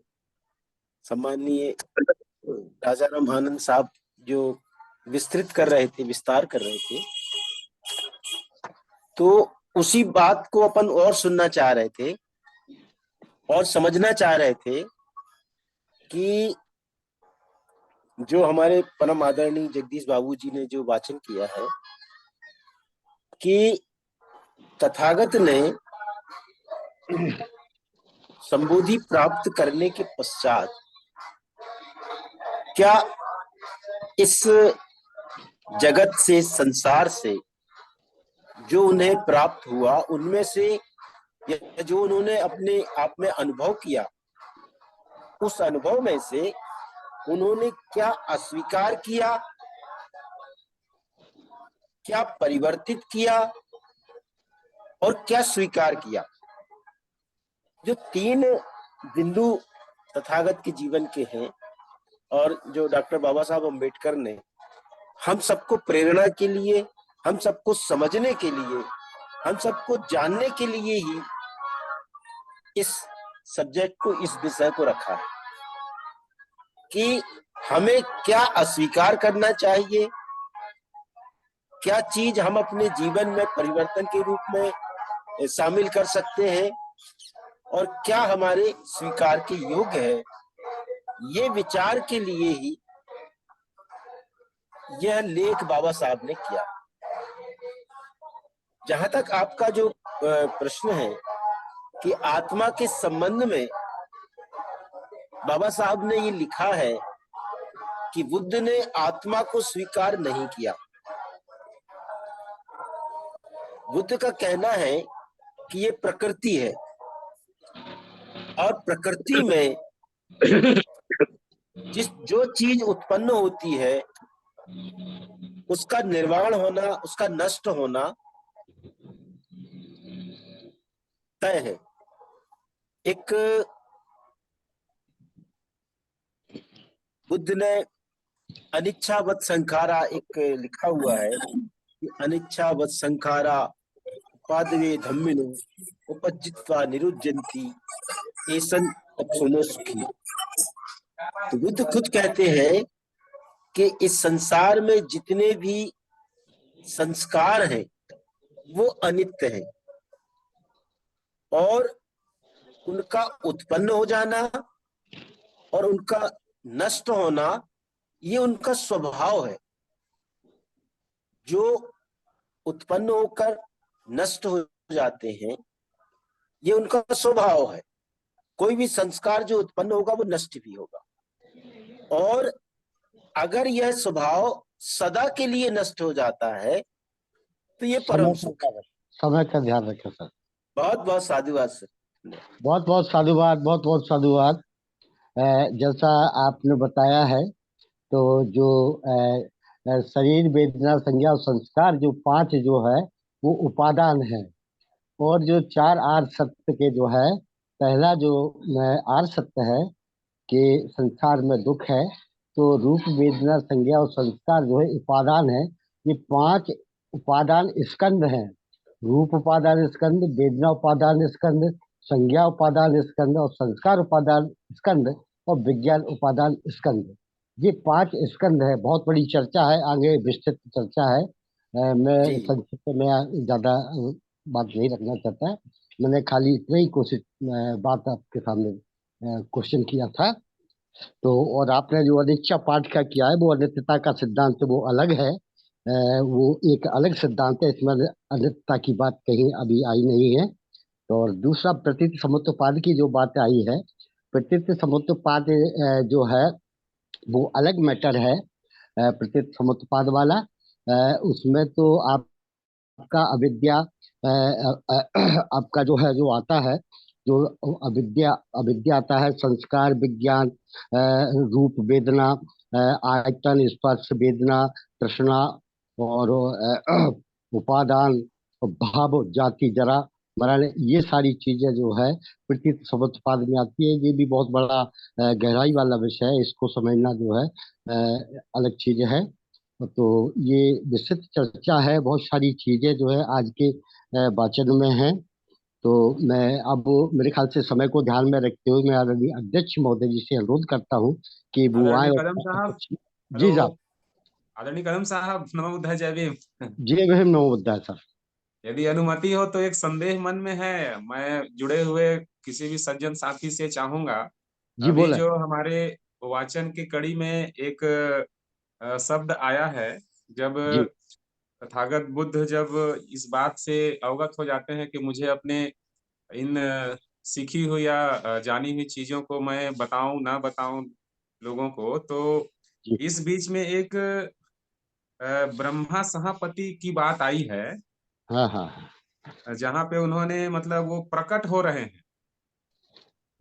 सम्माननीय राजाराम आनंद साहब जो विस्तृत कर रहे थे, विस्तार कर रहे थे, तो उसी बात को अपन और सुनना चाह रहे थे और समझना चाह रहे थे कि जो हमारे परम आदरणीय जगदीश बाबू जी ने जो वाचन किया है कि तथागत ने संबोधि प्राप्त करने के पश्चात क्या इस जगत से, संसार से जो उन्हें प्राप्त हुआ, उनमें से जो उन्होंने अपने आप में अनुभव किया, उस अनुभव में से उन्होंने क्या अस्वीकार किया, क्या परिवर्तित किया और क्या स्वीकार किया। जो तीन बिंदु तथागत के जीवन के हैं, और जो डॉक्टर बाबा साहब अम्बेडकर ने हम सबको प्रेरणा के लिए, हम सबको समझने के लिए, हम सबको जानने के लिए ही इस सब्जेक्ट को, इस विषय को रखा है कि हमें क्या अस्वीकार करना चाहिए, क्या चीज हम अपने जीवन में परिवर्तन के रूप में शामिल कर सकते हैं और क्या हमारे स्वीकार के योग्य है। ये विचार के लिए ही यह लेख बाबा साहब ने किया। जहां तक आपका जो प्रश्न है कि आत्मा के संबंध में बाबा साहब ने ये लिखा है कि बुद्ध ने आत्मा को स्वीकार नहीं किया। बुद्ध का कहना है कि ये प्रकृति है और प्रकृति में जो चीज उत्पन्न होती है उसका निर्वाण होना, उसका नष्ट होना तय है। एक बुद्ध ने अनिच्छावत संखारा एक लिखा हुआ है कि अनिच्छावत संखारा उपादवे धम्मिनो उपजित्वा निरुज्जन्ति एसन अपसुनो सुखी। तो बुद्ध खुद कहते हैं कि इस संसार में जितने भी संस्कार हैं वो अनित्य हैं और उनका उत्पन्न हो जाना और उनका नष्ट होना ये उनका स्वभाव है। जो उत्पन्न होकर नष्ट हो जाते हैं ये उनका स्वभाव है। कोई भी संस्कार जो उत्पन्न होगा वो नष्ट भी होगा और अगर यह स्वभाव सदा के लिए नष्ट हो जाता है तो ये परम सुख है। समय का ध्यान रखें सर। बहुत बहुत साधुवाद सर। बहुत बहुत साधुवाद, बहुत बहुत साधुवाद। जैसा आपने बताया है तो जो शरीर, वेदना, संज्ञा और संस्कार जो 5 जो है वो उपादान है और जो 4 आर्य सत्य के जो है, पहला जो आर्य सत्य है कि संसार में दुख है, तो रूप, वेदना, संज्ञा और संस्कार जो है उपादान है। ये 5 उपादान स्कंद हैं। रूप उपादान स्कंद, वेदना उपादान स्कंद, संज्ञा उपादान स्कंद और संस्कार उपादान स्कंद और विज्ञान उपादान स्कंद। ये 5 स्कंद है। बहुत बड़ी चर्चा है, आगे विस्तृत चर्चा है। मैं संक्षिप्त में ज्यादा बात नहीं रखना चाहता। मैंने खाली इतना ही कोशिश बात आपके सामने क्वेश्चन किया था। तो और आपने जो अनिच्छा पाठ का किया है वो अनित्यता का सिद्धांत वो अलग है। वो एक अलग सिद्धांत है, इसमें अनित्यता की बात कहीं अभी आई नहीं है। तो और दूसरा प्रतीत समुत्पाद की जो बात आई है, प्रतीत समुत्पाद जो है वो अलग मैटर है। प्रतीत समुत्पाद वाला उसमें तो आपका अविद्या आपका जो है जो आता है, जो अविद्या अविद्या आता है, संस्कार, विज्ञान, रूप, वेदना, आयतन, स्पर्श, वेदना, तृष्णा और उपादान, भाव, जाति, जरा, मरण, ये सारी चीजें जो है प्रतीत समुत्पाद में आती है। ये भी बहुत बड़ा गहराई वाला विषय है, इसको समझना जो है अलग चीज है। तो ये विस्तृत चर्चा है, बहुत सारी चीजें जो है आज के वाचन में है। तो मैं अब मेरे ख्याल से समय को ध्यान में रखते हुए मैं आदरणीय अध्यक्ष महोदय जी से अनुरोध करता हूँ कि वो आए। आदरणीय कदम साहब, जी साहब। आदरणीय कदम साहब, नमो बुद्धाय, जय भीम। जय भीम, नमो बुद्धाय सर। यदि अनुमति हो तो एक संदेह मन में है, मैं जुड़े हुए किसी भी सज्जन साथी से चाहूंगा। जी अभी बोले। जो हमारे वाचन की कड़ी में एक शब्द आया है, जब जी तथागत बुद्ध जब इस बात से अवगत हो जाते हैं कि मुझे अपने इन सीखी हुई या जानी हुई चीजों को मैं बताऊं ना बताऊं लोगों को, तो जी। इस बीच में एक ब्रह्मा सहापति की बात आई है। हाँ हाँ। जहाँ पे उन्होंने मतलब वो प्रकट हो रहे हैं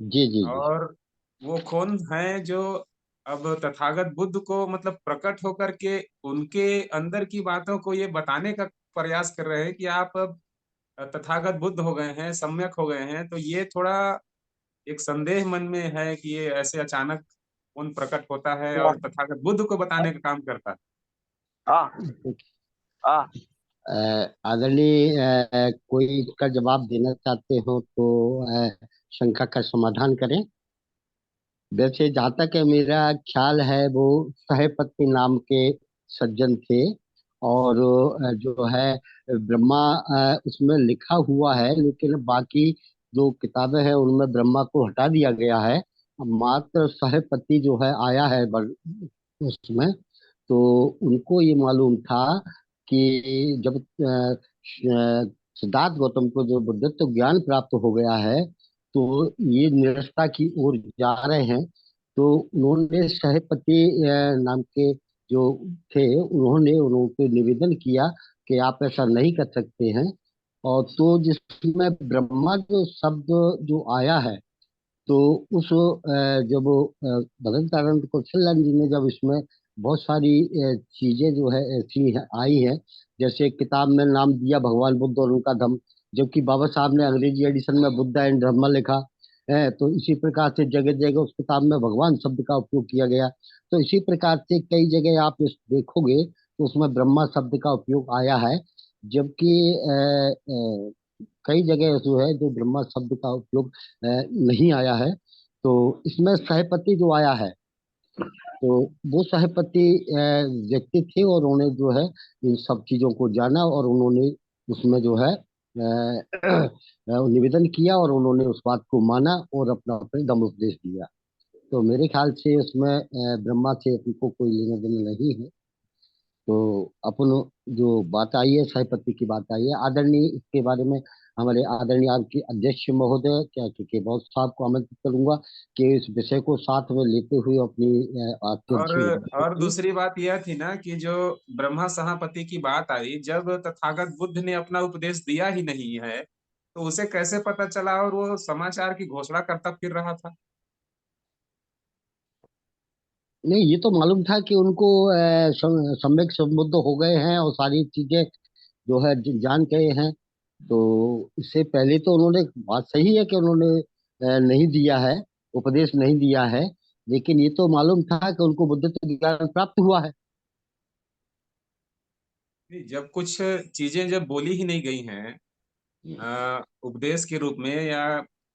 जी जी जी। और वो कौन है जो अब तथागत बुद्ध को मतलब प्रकट होकर के उनके अंदर की बातों को ये बताने का प्रयास कर रहे हैं कि आप अब तथागत बुद्ध हो गए हैं, सम्यक हो गए हैं। तो ये थोड़ा एक संदेह मन में है कि ये ऐसे अचानक कौन प्रकट होता है और तथागत बुद्ध को बताने का काम करता है। आदरणीय कोई इसका जवाब देना चाहते हो तो शंका का समाधान करें। वैसे जहाँ तक मेरा ख्याल है, वो सहपति नाम के सज्जन थे, और जो है ब्रह्मा उसमें लिखा हुआ है, लेकिन बाकी जो किताबें हैं उनमें ब्रह्मा को हटा दिया गया है। मात्र सहपति जो है आया है उसमें। तो उनको ये मालूम था कि जब सिद्धार्थ गौतम को जो बुद्धत्व ज्ञान प्राप्त हो गया है, तो ये निरस्ता की ओर जा रहे हैं। तो उन्होंने सहपति नाम के जो थे, उन्होंने उनको निवेदन किया कि आप ऐसा नहीं कर सकते हैं। और तो जिसमें ब्रह्मा जो शब्द जो आया है, तो उस जब भगवंतानंद कौशल्यान जी ने जब इसमें बहुत सारी चीजें जो है ऐसी आई हैं, जैसे किताब में नाम दिया भगवान बुद्ध और उनका धम्म, जबकि बाबा साहब ने अंग्रेजी एडिशन में बुद्ध एंड धम्म लिखा है। तो इसी प्रकार से जगह जगह उस किताब में भगवान शब्द का उपयोग किया गया। तो इसी प्रकार से कई जगह आप इस देखोगे तो उसमें ब्रह्मा शब्द का उपयोग आया है, जबकि कई जगह जो है जो ब्रह्मा शब्द का उपयोग नहीं आया है। तो इसमें सहपति जो आया है, तो वो सहपति व्यक्ति थे, और उन्होंने जो है इन सब चीजों को जाना, और उन्होंने उसमें जो है निवेदन किया, और उन्होंने उस बात को माना और अपना अपने दम उपदेश दिया। तो मेरे ख्याल से उसमें ब्रह्मा से अपन को कोई लेना देना नहीं है। तो अपन जो बात आई है, सहपति की बात आई है, आदरणीय इसके बारे में हमारे आदरणीय आपके अध्यक्ष महोदय क्या के बहुत साहब को आमंत्रित करूंगा कि इस विषय को साथ में लेते हुए अपनी आपके और अच्छी दूसरी बात यह थी ना कि जो ब्रह्मा सहापति की बात आई, जब तथागत बुद्ध ने अपना उपदेश दिया ही नहीं है तो उसे कैसे पता चला और वो समाचार की घोषणा करता फिर रहा था? नहीं, ये तो मालूम था कि उनको सम्यक संबुद्ध हो गए हैं और सारी चीजें जो है जान गए हैं। तो इससे पहले तो उन्होंने, बात सही है कि उन्होंने नहीं दिया है, उपदेश नहीं दिया है, लेकिन ये तो मालूम था कि उनको बुद्धत्व ज्ञान प्राप्त हुआ है। नहीं, जब कुछ चीजें जब बोली ही नहीं गई हैं उपदेश के रूप में या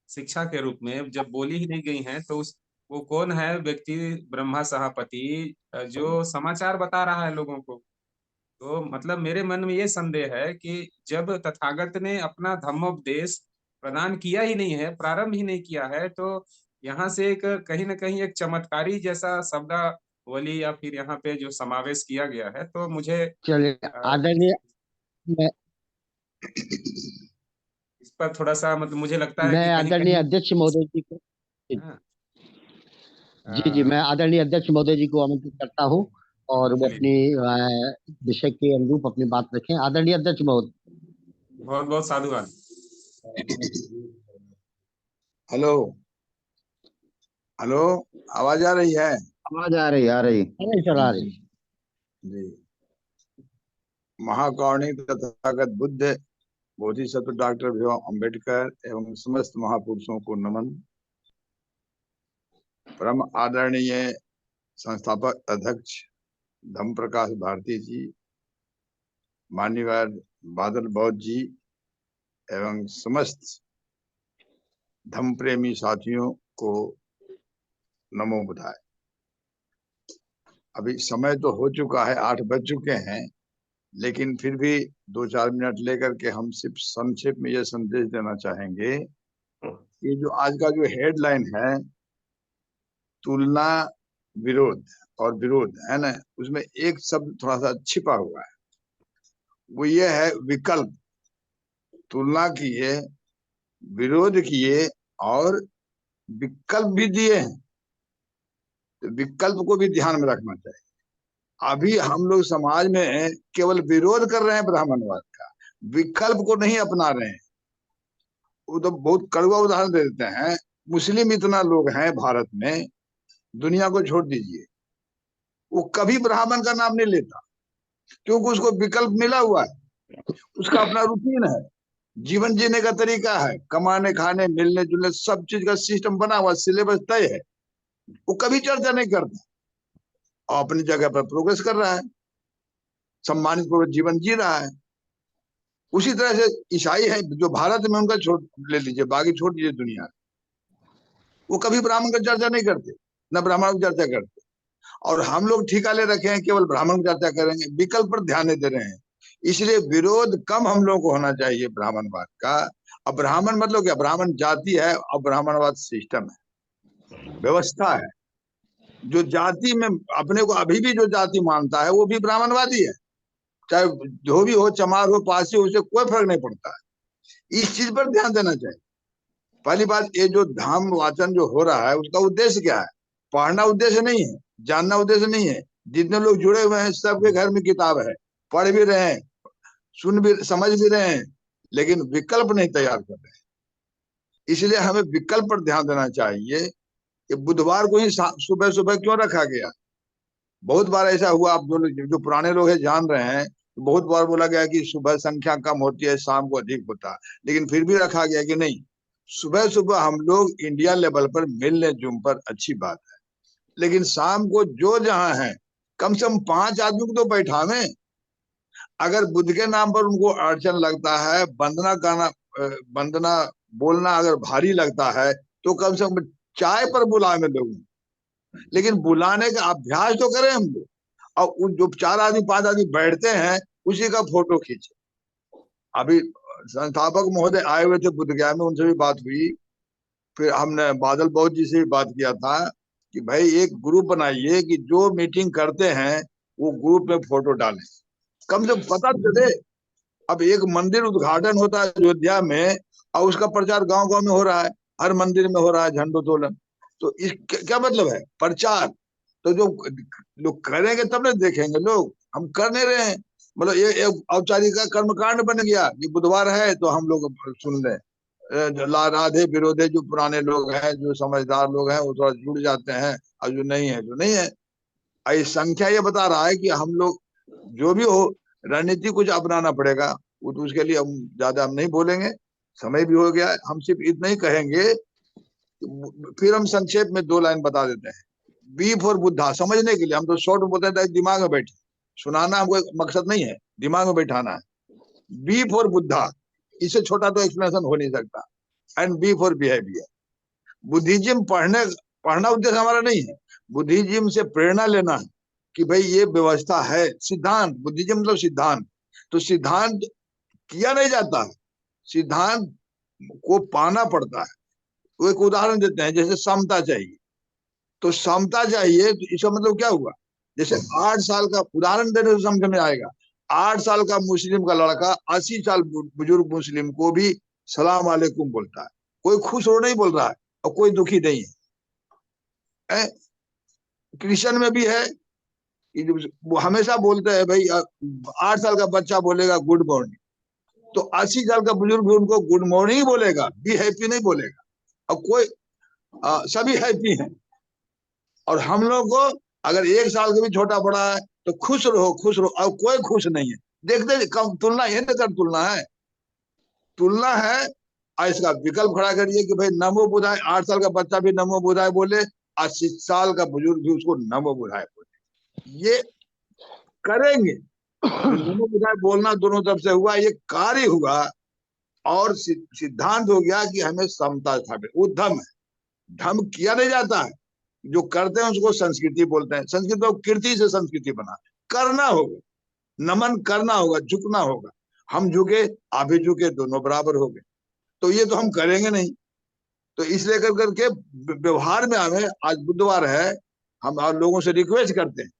शिक्षा के रूप में जब बोली ही नहीं गई हैं, तो उस वो कौन है व्यक्ति ब्रह्मा सहापति जो समाचार बता रहा है लोगों को? तो मतलब मेरे मन में ये संदेह है कि जब तथागत ने अपना धम्मोपदेश प्रदान किया ही नहीं है, प्रारंभ ही नहीं किया है, तो यहाँ से एक कहीं ना कहीं एक चमत्कारी जैसा शब्दावली या फिर यहाँ पे जो समावेश किया गया है, तो मुझे चलिए इस आदरणीय, मैं इस पर थोड़ा सा मतलब मुझे लगता है मैं कि कहीं आदरणीय कहीं अध्यक्ष महोदय जी को, हाँ, जी जी, मैं आदरणीय अध्यक्ष महोदय जी को आमंत्रित करता हूँ, और वो चलिए, अपनी विषय के अनुरूप अपनी बात रखें। आदरणीय अध्यक्ष महोदय। बहुत बहुत साधुवाद। हेलो। हेलो। आवाज आ रही है? आवाज आ रही, आ रही। नहीं सर, आ रही। जी। महाकारुणिक तथागत बुद्ध, बोधिसत्व डॉक्टर भीमराव अंबेडकर एवं समस्त महापुरुषों को नमन। परम आदरणीय संस्थापक अध्यक्ष धम्म प्रकाश भारती जी, मान्यवर बादल बौद्ध जी एवं समस्त धम्म प्रेमी साथियों को नमो बुधाय। अभी समय तो हो चुका है, 8 बज चुके हैं, लेकिन फिर भी 2-4 मिनट लेकर के हम सिर्फ संक्षेप में यह संदेश देना चाहेंगे कि जो आज का जो हेडलाइन है, तुलना, विरोध और विरोध है ना, उसमें एक शब्द थोड़ा सा छिपा हुआ है, वो ये है विकल्प। तुलना किए, विरोध किए और विकल्प भी दिए हैं, तो विकल्प को भी ध्यान में रखना चाहिए। अभी हम लोग समाज में केवल विरोध कर रहे हैं ब्राह्मणवाद का, विकल्प को नहीं अपना रहे हैं। वो तो बहुत कड़वा उदाहरण दे देते हैं। मुस्लिम इतना लोग हैं भारत में, दुनिया को छोड़ दीजिए, वो कभी ब्राह्मण का नाम नहीं लेता, क्योंकि उसको विकल्प मिला हुआ है, उसका अपना रूटीन है, जीवन जीने का तरीका है, कमाने खाने मिलने जुलने सब चीज का सिस्टम बना हुआ, सिलेबस तय है, वो कभी चर्चा नहीं करता और अपनी जगह पर प्रोग्रेस कर रहा है, सम्मानित पूर्वक जीवन जी रहा है। उसी तरह से ईसाई है जो भारत में, उनका छोड़ ले लीजिए, बाकी छोड़ दीजिए दुनिया। वो कभी ब्राह्मण की चर्चा नहीं करते, न ब्राह्मण की चर्चा करते। और हम लोग ठिका ले रखे हैं केवल ब्राह्मण की चर्चा करेंगे, विकल्प पर ध्यान नहीं दे रहे हैं। इसलिए विरोध कम हम लोग को होना चाहिए ब्राह्मणवाद का। अब ब्राह्मण मतलब क्या, ब्राह्मण जाति है और ब्राह्मणवाद सिस्टम है, व्यवस्था है। जो जाति में अपने को अभी भी जो जाति मानता है वो भी ब्राह्मणवादी है, चाहे धोबी हो, चमार हो, पासी हो, उसे कोई फर्क नहीं पड़ता है। इस चीज पर ध्यान देना चाहिए। पहली बात, ये जो धाम वाचन जो हो रहा है उसका उद्देश्य क्या है? पढ़ना उद्देश्य नहीं है, जानना उद्देश्य नहीं है। जितने लोग जुड़े हुए हैं सबके घर में किताब है, पढ़ भी रहे हैं, सुन भी, समझ भी रहे हैं, लेकिन विकल्प नहीं तैयार कर रहे हैं। इसलिए हमें विकल्प पर ध्यान देना चाहिए कि बुधवार को ही सुबह सुबह क्यों रखा गया। बहुत बार ऐसा हुआ, आप जो पुराने लोग हैं जान रहे हैं, बहुत बार बोला गया कि सुबह संख्या कम होती है, शाम को अधिक होता है, लेकिन फिर भी रखा गया कि नहीं, सुबह सुबह हम लोग इंडिया लेवल पर मिलने जुम पर अच्छी बात है, लेकिन शाम को जो जहां है कम से कम 5 आदमी को तो बैठावे। अगर बुद्ध के नाम पर उनको अड़चन लगता है, वंदना बोलना अगर भारी लगता है, तो कम से कम चाय पर बुलावे लोगों, लेकिन बुलाने का अभ्यास तो करें हम लोग। और जो 4 आदमी 5 आदमी बैठते हैं उसी का फोटो खींचे। अभी संस्थापक महोदय आए हुए थे बुद्ध गया में, उनसे भी बात हुई। फिर हमने बादल बहुत जी से भी बात किया था कि भाई एक ग्रुप बनाइए कि जो मीटिंग करते हैं वो ग्रुप में फोटो डालें, कम से कम पता चले। अब एक मंदिर उद्घाटन होता है अयोध्या में और उसका प्रचार गांव गांव में हो रहा है, हर मंदिर में हो रहा है झंडोत्तोलन। तो इस क्या मतलब है? प्रचार। तो जो लोग करेंगे तब ना देखेंगे लोग, हम कर नहीं रहे हैं। मतलब ये एक औपचारिक कर्मकांड बन गया कि बुधवार है तो हम लोग सुन लें। राधे विरोधे जो पुराने लोग हैं, जो समझदार लोग हैं, वो थोड़ा जुड़ जाते हैं, और जो नहीं है जो नहीं है। इस संख्या ये बता रहा है कि हम लोग जो भी हो, रणनीति कुछ अपनाना पड़ेगा। वो तो उसके लिए हम ज्यादा हम नहीं बोलेंगे, समय भी हो गया है। हम सिर्फ इतना ही कहेंगे, फिर हम संक्षेप में 2 लाइन बता देते हैं। बी फॉर बुद्धा, समझने के लिए हम तो शॉर्ट में बोलते हैं, दिमाग में बैठे, सुनाना हमको मकसद नहीं है, दिमाग में बैठाना है। बी फॉर बुद्धा, इससे छोटा तो एक्सप्लेनेशन हो नहीं सकता। And B for behaviour. Buddhism पढ़ना उद्देश्य हमारा नहीं है, बुद्धिज्म से प्रेरणा लेना है कि भाई ये व्यवस्था है, सिद्धांत। बुद्धिज्म मतलब सिद्धांत। तो सिद्धांत किया नहीं जाता है, सिद्धांत को पाना पड़ता है। वो एक उदाहरण देते हैं, जैसे समता चाहिए, तो समता चाहिए तो इसका मतलब क्या हुआ? जैसे 8 साल का, उदाहरण देने से समझ में आएगा, 8 साल का मुस्लिम का लड़का 80 साल बुजुर्ग मुस्लिम को भी सलाम वालेकुम बोलता है। कोई खुश हो नहीं बोल रहा है और कोई दुखी नहीं है। क्रिश्चियन में भी है कि वो हमेशा बोलते हैं भाई 8 साल का बच्चा बोलेगा गुड मॉर्निंग, तो 80 साल का बुजुर्ग भी उनको गुड मॉर्निंग बोलेगा, बी हैप्पी नहीं बोलेगा। और कोई सभी हैप्पी हैं। और हम लोग को अगर 1 साल का भी छोटा बड़ा है तो खुश रहो खुश रहो, और कोई खुश नहीं है। देखते कम तुलना ये कर, तुलना है। और इसका विकल्प खड़ा करिए कि भाई नमो बुधाय, 8 साल का बच्चा भी नमो बुधाय बोले, 80 साल का बुजुर्ग भी उसको नमो बुधाय बोले। ये करेंगे, नमो बुधाय बोलना दोनों तरफ से हुआ, ये कार्य हुआ, और सिद्धांत हो गया कि हमें समता स्थापित। वो धम है, धम किया नहीं जाता है, जो करते हैं उसको संस्कृति बोलते हैं। संस्कृति को कीर्ति से संस्कृति बना, करना होगा, नमन करना होगा, झुकना होगा। हम झुके, आप भी झुके, दोनों बराबर हो गए। तो ये तो हम करेंगे नहीं। तो इसलिए कर करके व्यवहार में हमें, आज बुधवार है, हम और लोगों से रिक्वेस्ट करते हैं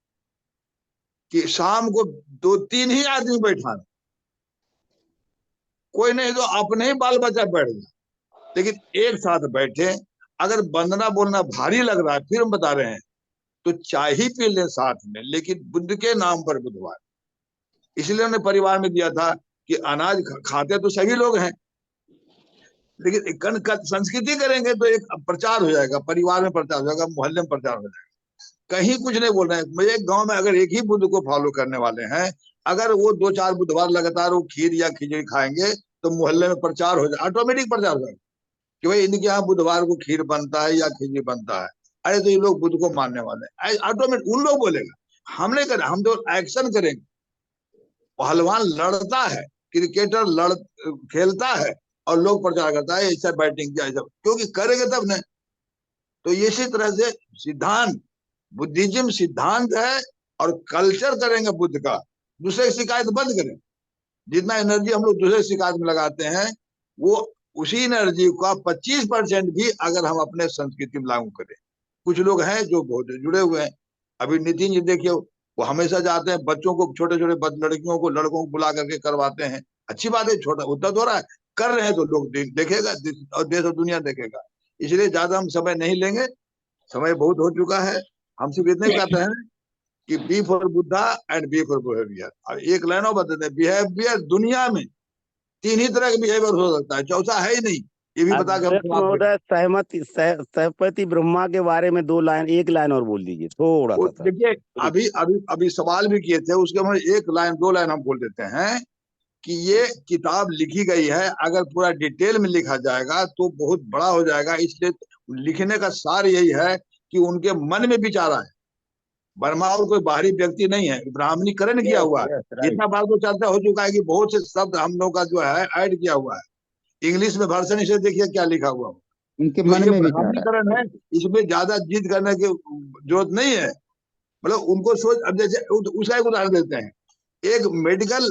कि शाम को 2-3 ही आदमी बैठाना, कोई नहीं तो अपने ही बाल बच्चा बैठ जाए, लेकिन एक साथ बैठे। अगर वंदना बोलना भारी लग रहा है, फिर हम बता रहे हैं, तो चाय ही पी लें साथ में, लेकिन बुद्ध के नाम पर बुधवार। इसलिए उन्होंने परिवार में दिया था कि अनाज खाते तो सभी लोग हैं, लेकिन संस्कृति करेंगे तो एक प्रचार हो जाएगा, परिवार में प्रचार हो जाएगा, मोहल्ले में प्रचार हो जाएगा। कहीं कुछ नहीं बोल रहे हैं। मेरे गांव में अगर एक ही बुद्ध को फॉलो करने वाले हैं, अगर वो 2-4 बुधवार लगातार वो खीर या खिचड़ी खाएंगे तो मोहल्ले में प्रचार हो जाए, ऑटोमेटिक प्रचार हो जाएगा कि भाई इनके यहाँ बुधवार को खीर बनता है या खिचड़ी बनता है। अरे तो ये लोग बुद्ध को मानने वाले हैं, ऑटोमेटिक उन लोग बोलेगा। हम नहीं करें, हम तो एक्शन करेंगे। पहलवान लड़ता है, क्रिकेटर खेलता है, और लोग प्रचार करता है ऐसा बैटिंग किया, ऐसा, क्योंकि करेंगे तब नहीं। तो इसी तरह से सिद्धांत, बुद्धिज्म सिद्धांत है और कल्चर करेंगे बुद्ध का। दूसरे की शिकायत बंद करें। जितना एनर्जी हम लोग दूसरे शिकायत में लगाते हैं, वो उसी एनर्जी का 25% भी अगर हम अपने संस्कृति में लागू करें। कुछ लोग हैं जो बहुत जुड़े हुए हैं। अभी नितिन जी देखिए, वो हमेशा जाते हैं बच्चों को, छोटे छोटे लड़कियों को, लड़कों को बुला करके करवाते हैं। अच्छी बात है, छोटा उतना तो रहा है, कर रहे हैं तो लोग देखेगा और देश और दुनिया देखेगा। इसलिए ज्यादा हम समय नहीं लेंगे, समय बहुत हो चुका है। हम सिर्फ इतने कहते हैं कि B for Buddha and B for behaviour. अब एक लाइन और बताते हैं, बिहेवियर दुनिया में 3 ही तरह का बिहेवियर हो सकता है, चौथा है ही नहीं। ये भी बता के हम अध्यक्ष महोदय, सहपति ब्रह्मा के बारे में 2 लाइन, 1 लाइन और बोल दीजिए थोड़ा सा। देखिए, अभी अभी अभी सवाल भी किए थे, उसके हम 1 लाइन 2 लाइन हम बोल देते हैं कि ये किताब लिखी गई है, अगर पूरा डिटेल में लिखा जाएगा तो बहुत बड़ा हो जाएगा। इसलिए लिखने का सार यही है कि उनके मन में विचारा है। वर्मा और कोई बाहरी व्यक्ति नहीं है, ब्राह्मणीकरण किया हुआ है। जितना बार तो चर्चा हो चुका है कि बहुत से शब्द हम लोग का जो है ऐड किया हुआ है। इंग्लिश में वर्षन इसे देखिए क्या लिखा हुआ है। उनके तो मन ये में विचार है। ब्राह्मणीकरण है, इसमें ज्यादा जिद करने की जरूरत नहीं है। मतलब उनको सोच, अब जैसे उसका एक उदाहरण देते हैं, एक मेडिकल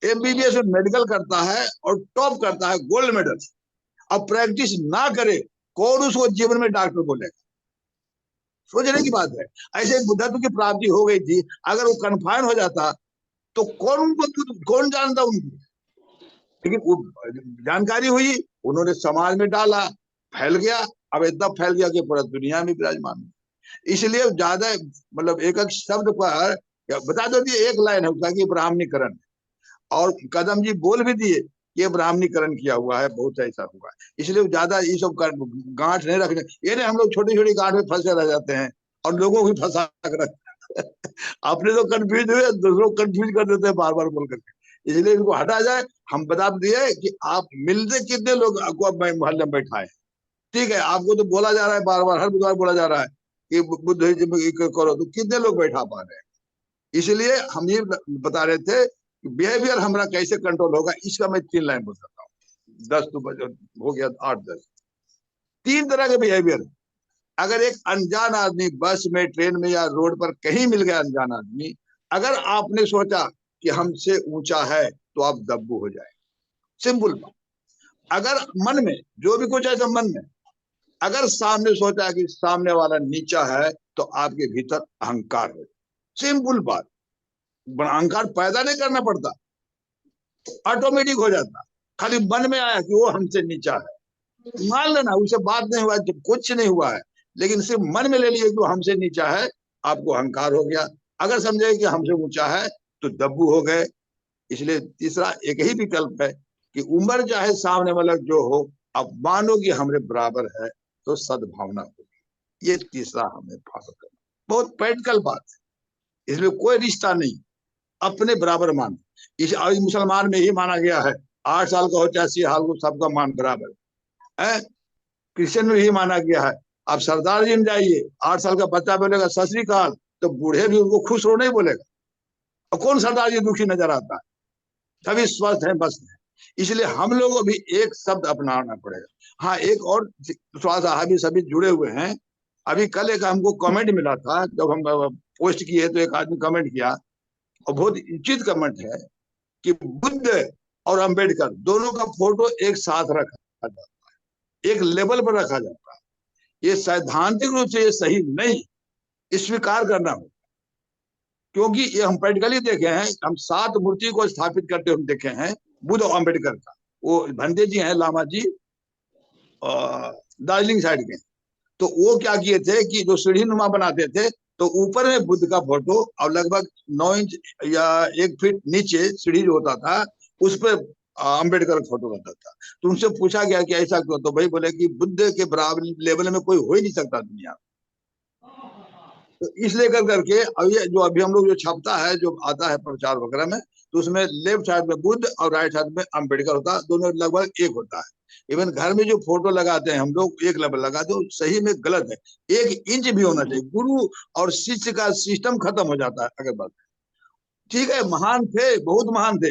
एमबीबीएस में मेडिकल करता है और टॉप करता है, गोल्ड मेडल, अब प्रैक्टिस ना करे, कौन उसको जीवन में डॉक्टर बोलेगा? सोचने की बात है। ऐसे बुद्धत्व की प्राप्ति हो गई थी, अगर वो कन्फाइन हो जाता तो कौन जानता उनको? लेकिन वो जानकारी हुई, उन्होंने समाज में डाला, फैल गया। अब इतना फैल गया कि पूरा दुनिया में विराजमान है। इसलिए ज्यादा मतलब एक एक शब्द पर बता दो, 1 लाइन है उसका कि ब्राह्मणीकरण। और कदम जी बोल भी दिए ये ब्राह्मणीकरण किया हुआ है, बहुत ऐसा हुआ है। इसलिए ज्यादा ये सब गांठ नहीं रखने, ये नहीं हम लोग छोटी छोटी गांठ में फंसे रह जाते हैं और लोगों को फंसा कर रखते हैं। अपने तो कंफ्यूज हुए, दूसरों को कंफ्यूज कर देते हैं बार बार बोल करके। इसलिए इनको हटा जाए। हम बता दिए कि आप मिलते कितने लोग आपको मोहल्ले में बैठाए, ठीक है, आपको तो बोला जा रहा है बार बार, हर बुधवार बोला जा रहा है कि बुद्ध करो, तो कितने लोग बैठा पा रहे हैं? इसलिए हम ये बता रहे थे बिहेवियर हमारा कैसे कंट्रोल होगा। इसका मैं 3 लाइन बोल सकता हूँ। 10 तो हो गया, 8-10। 3 तरह के बिहेवियर। अगर एक अनजान आदमी बस में, ट्रेन में या रोड पर कहीं मिल गया अनजान आदमी, अगर आपने सोचा कि हमसे ऊंचा है तो आप दब्बू हो जाए। सिंपल बात। अगर मन में जो भी कुछ है मन में, अगर सामने सोचा कि सामने वाला नीचा है तो आपके भीतर अहंकार है। सिंपल बात। अहंकार पैदा नहीं करना पड़ता, ऑटोमेटिक हो जाता। खाली मन में आया कि वो हमसे नीचा है, मान लेना उससे बात नहीं हुआ, कुछ नहीं हुआ है, लेकिन सिर्फ मन में ले लिए कि वो हमसे नीचा है, आपको अहंकार हो गया। अगर समझे कि हमसे ऊंचा है तो दब्बू हो गए। इसलिए तीसरा एक ही विकल्प है कि उम्र चाहे सामने वाला जो हो, आप मानो कि हमरे बराबर है तो सद्भावना होगी। ये तीसरा हमें फॉलो करना। बहुत प्रैक्टिकल बात है, इसमें कोई रिश्ता नहीं, अपने बराबर मान। इस मुसलमान में ही माना गया है 8 साल का हो चाहे 80 साल को, सबका मान बराबर है। क्रिश्चियन में ही माना गया है। आप सरदार जी में जाइए, 8 साल का बच्चा बोलेगा सत श्री अकाल, तो बूढ़े भी उनको खुश हो नहीं बोलेगा। और कौन सरदार जी दुखी नजर आता है? सभी स्वस्थ है, मस्त है। इसलिए हम लोगों को भी एक शब्द अपनाना पड़ेगा। हाँ, एक और स्वास्थ्य सभी जुड़े हुए हैं। अभी कल एक हमको कमेंट मिला था, जब हम पोस्ट किए तो एक आदमी कमेंट किया, और बहुत उचित कमेंट है, कि बुद्ध और अंबेडकर दोनों का फोटो एक साथ रखा जाता है, एक लेवल पर रखा जाता है। ये सैद्धांतिक रूप से ये सही नहीं, स्वीकार करना हो। क्योंकि ये हम प्रैक्टिकली देखे हैं, हम 7 मूर्ति को स्थापित करते हम देखे हैं बुद्ध और अंबेडकर का। वो भंडे जी हैं, लामा जी, दार्जिलिंग साइड के। तो वो क्या किए थे कि जो सीढ़ी नुमा बनाते थे, तो ऊपर में बुद्ध का फोटो और लगभग 9 इंच या 1 फीट नीचे सीढ़ी जो होता था, उस पर अंबेडकर का फोटो रहता था। तो उनसे पूछा गया कि ऐसा क्यों? तो भाई बोले कि बुद्ध के बराबर लेवल में कोई हो ही नहीं सकता दुनिया में। तो इसलिए करके अब ये जो अभी हम लोग जो छपता है, जो आता है प्रचार वगैरह में, तो उसमें लेफ्ट साइड में बुद्ध और राइट साइड में अंबेडकर होता है, दोनों लगभग एक होता है। इवन घर में जो फोटो लगाते हैं हम लोग, एक लेवल लगाते हैं, सही में गलत है। 1 इंच भी होना चाहिए। गुरु और शिष्य का सिस्टम खत्म हो जाता है अगर बात। ठीक है, महान थे, बहुत महान थे,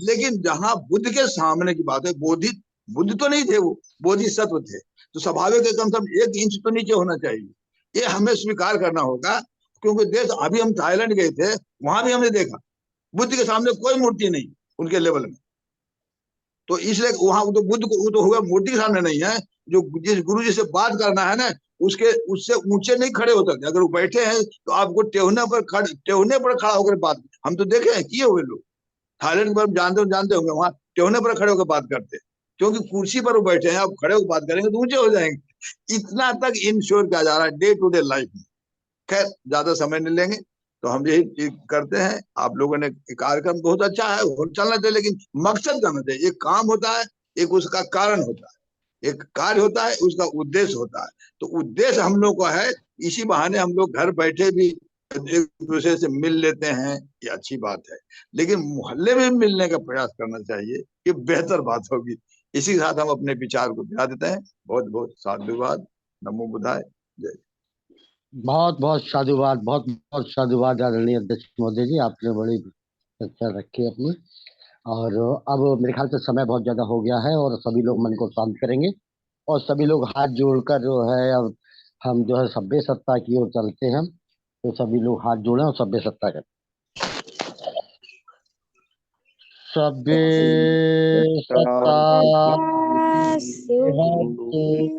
लेकिन जहां बुद्ध के सामने की बात है, बुद्ध तो नहीं थे, वो बोधिसत्व थे। तो स्वाभाविक है कम से कम 1 इंच तो नीचे होना चाहिए। ये हमें स्वीकार करना होगा, क्योंकि देश, अभी हम थाईलैंड गए थे, वहां भी हमने देखा बुद्ध के सामने कोई मूर्ति नहीं उनके लेवल में। तो इसलिए वहां तो बुद्ध को, वो तो हुआ मूर्ति के सामने नहीं है, जो जिस गुरु जी से बात करना है ना, उससे ऊंचे नहीं खड़े हो सकते। अगर वो बैठे हैं तो आपको टेहने पर खड़ा होकर बात, हम तो देखे हैं किए हुए लोग थाईलैंड पर जानते होंगे, वहां टेहने पर खड़े होकर बात करते, क्योंकि कुर्सी पर वो बैठे हैं, आप खड़े होकर बात करेंगे तो ऊंचे हो जाएंगे। इतना तक इंश्योर किया जा रहा है डे टू डे लाइफ में। खैर ज्यादा समय नहीं लेंगे, तो हम यही चीज करते हैं। आप लोगों ने कार्यक्रम बहुत अच्छा है, और चलना चाहिए, लेकिन मकसद करना चाहिए। एक काम होता है, एक उसका कारण होता है, एक कार्य होता है, उसका उद्देश्य होता है। तो उद्देश्य हम लोग का है, इसी बहाने हम लोग घर बैठे भी एक दूसरे से मिल लेते हैं, ये अच्छी बात है। लेकिन मोहल्ले में मिलने का प्रयास करना चाहिए, ये बेहतर बात होगी। इसी के साथ हम अपने विचार को दिखा देते हैं। बहुत बहुत साधुवाद। नमो बुद्धाय। जय। बहुत बहुत साधुवाद, बहुत बहुत साधुवाद आदरणीय अध्यक्ष महोदय जी, आपने बड़ी चर्चा रखी अपनी। और अब मेरे ख्याल से समय बहुत ज्यादा हो गया है, और सभी लोग मन को शांत करेंगे, और सभी लोग हाथ जोड़कर जो है, अब हम जो है सभ्य सत्ता की ओर चलते हैं। तो सभी लोग हाथ जोड़ें और सभ्य सत्ता करें। सभ्य सत्ता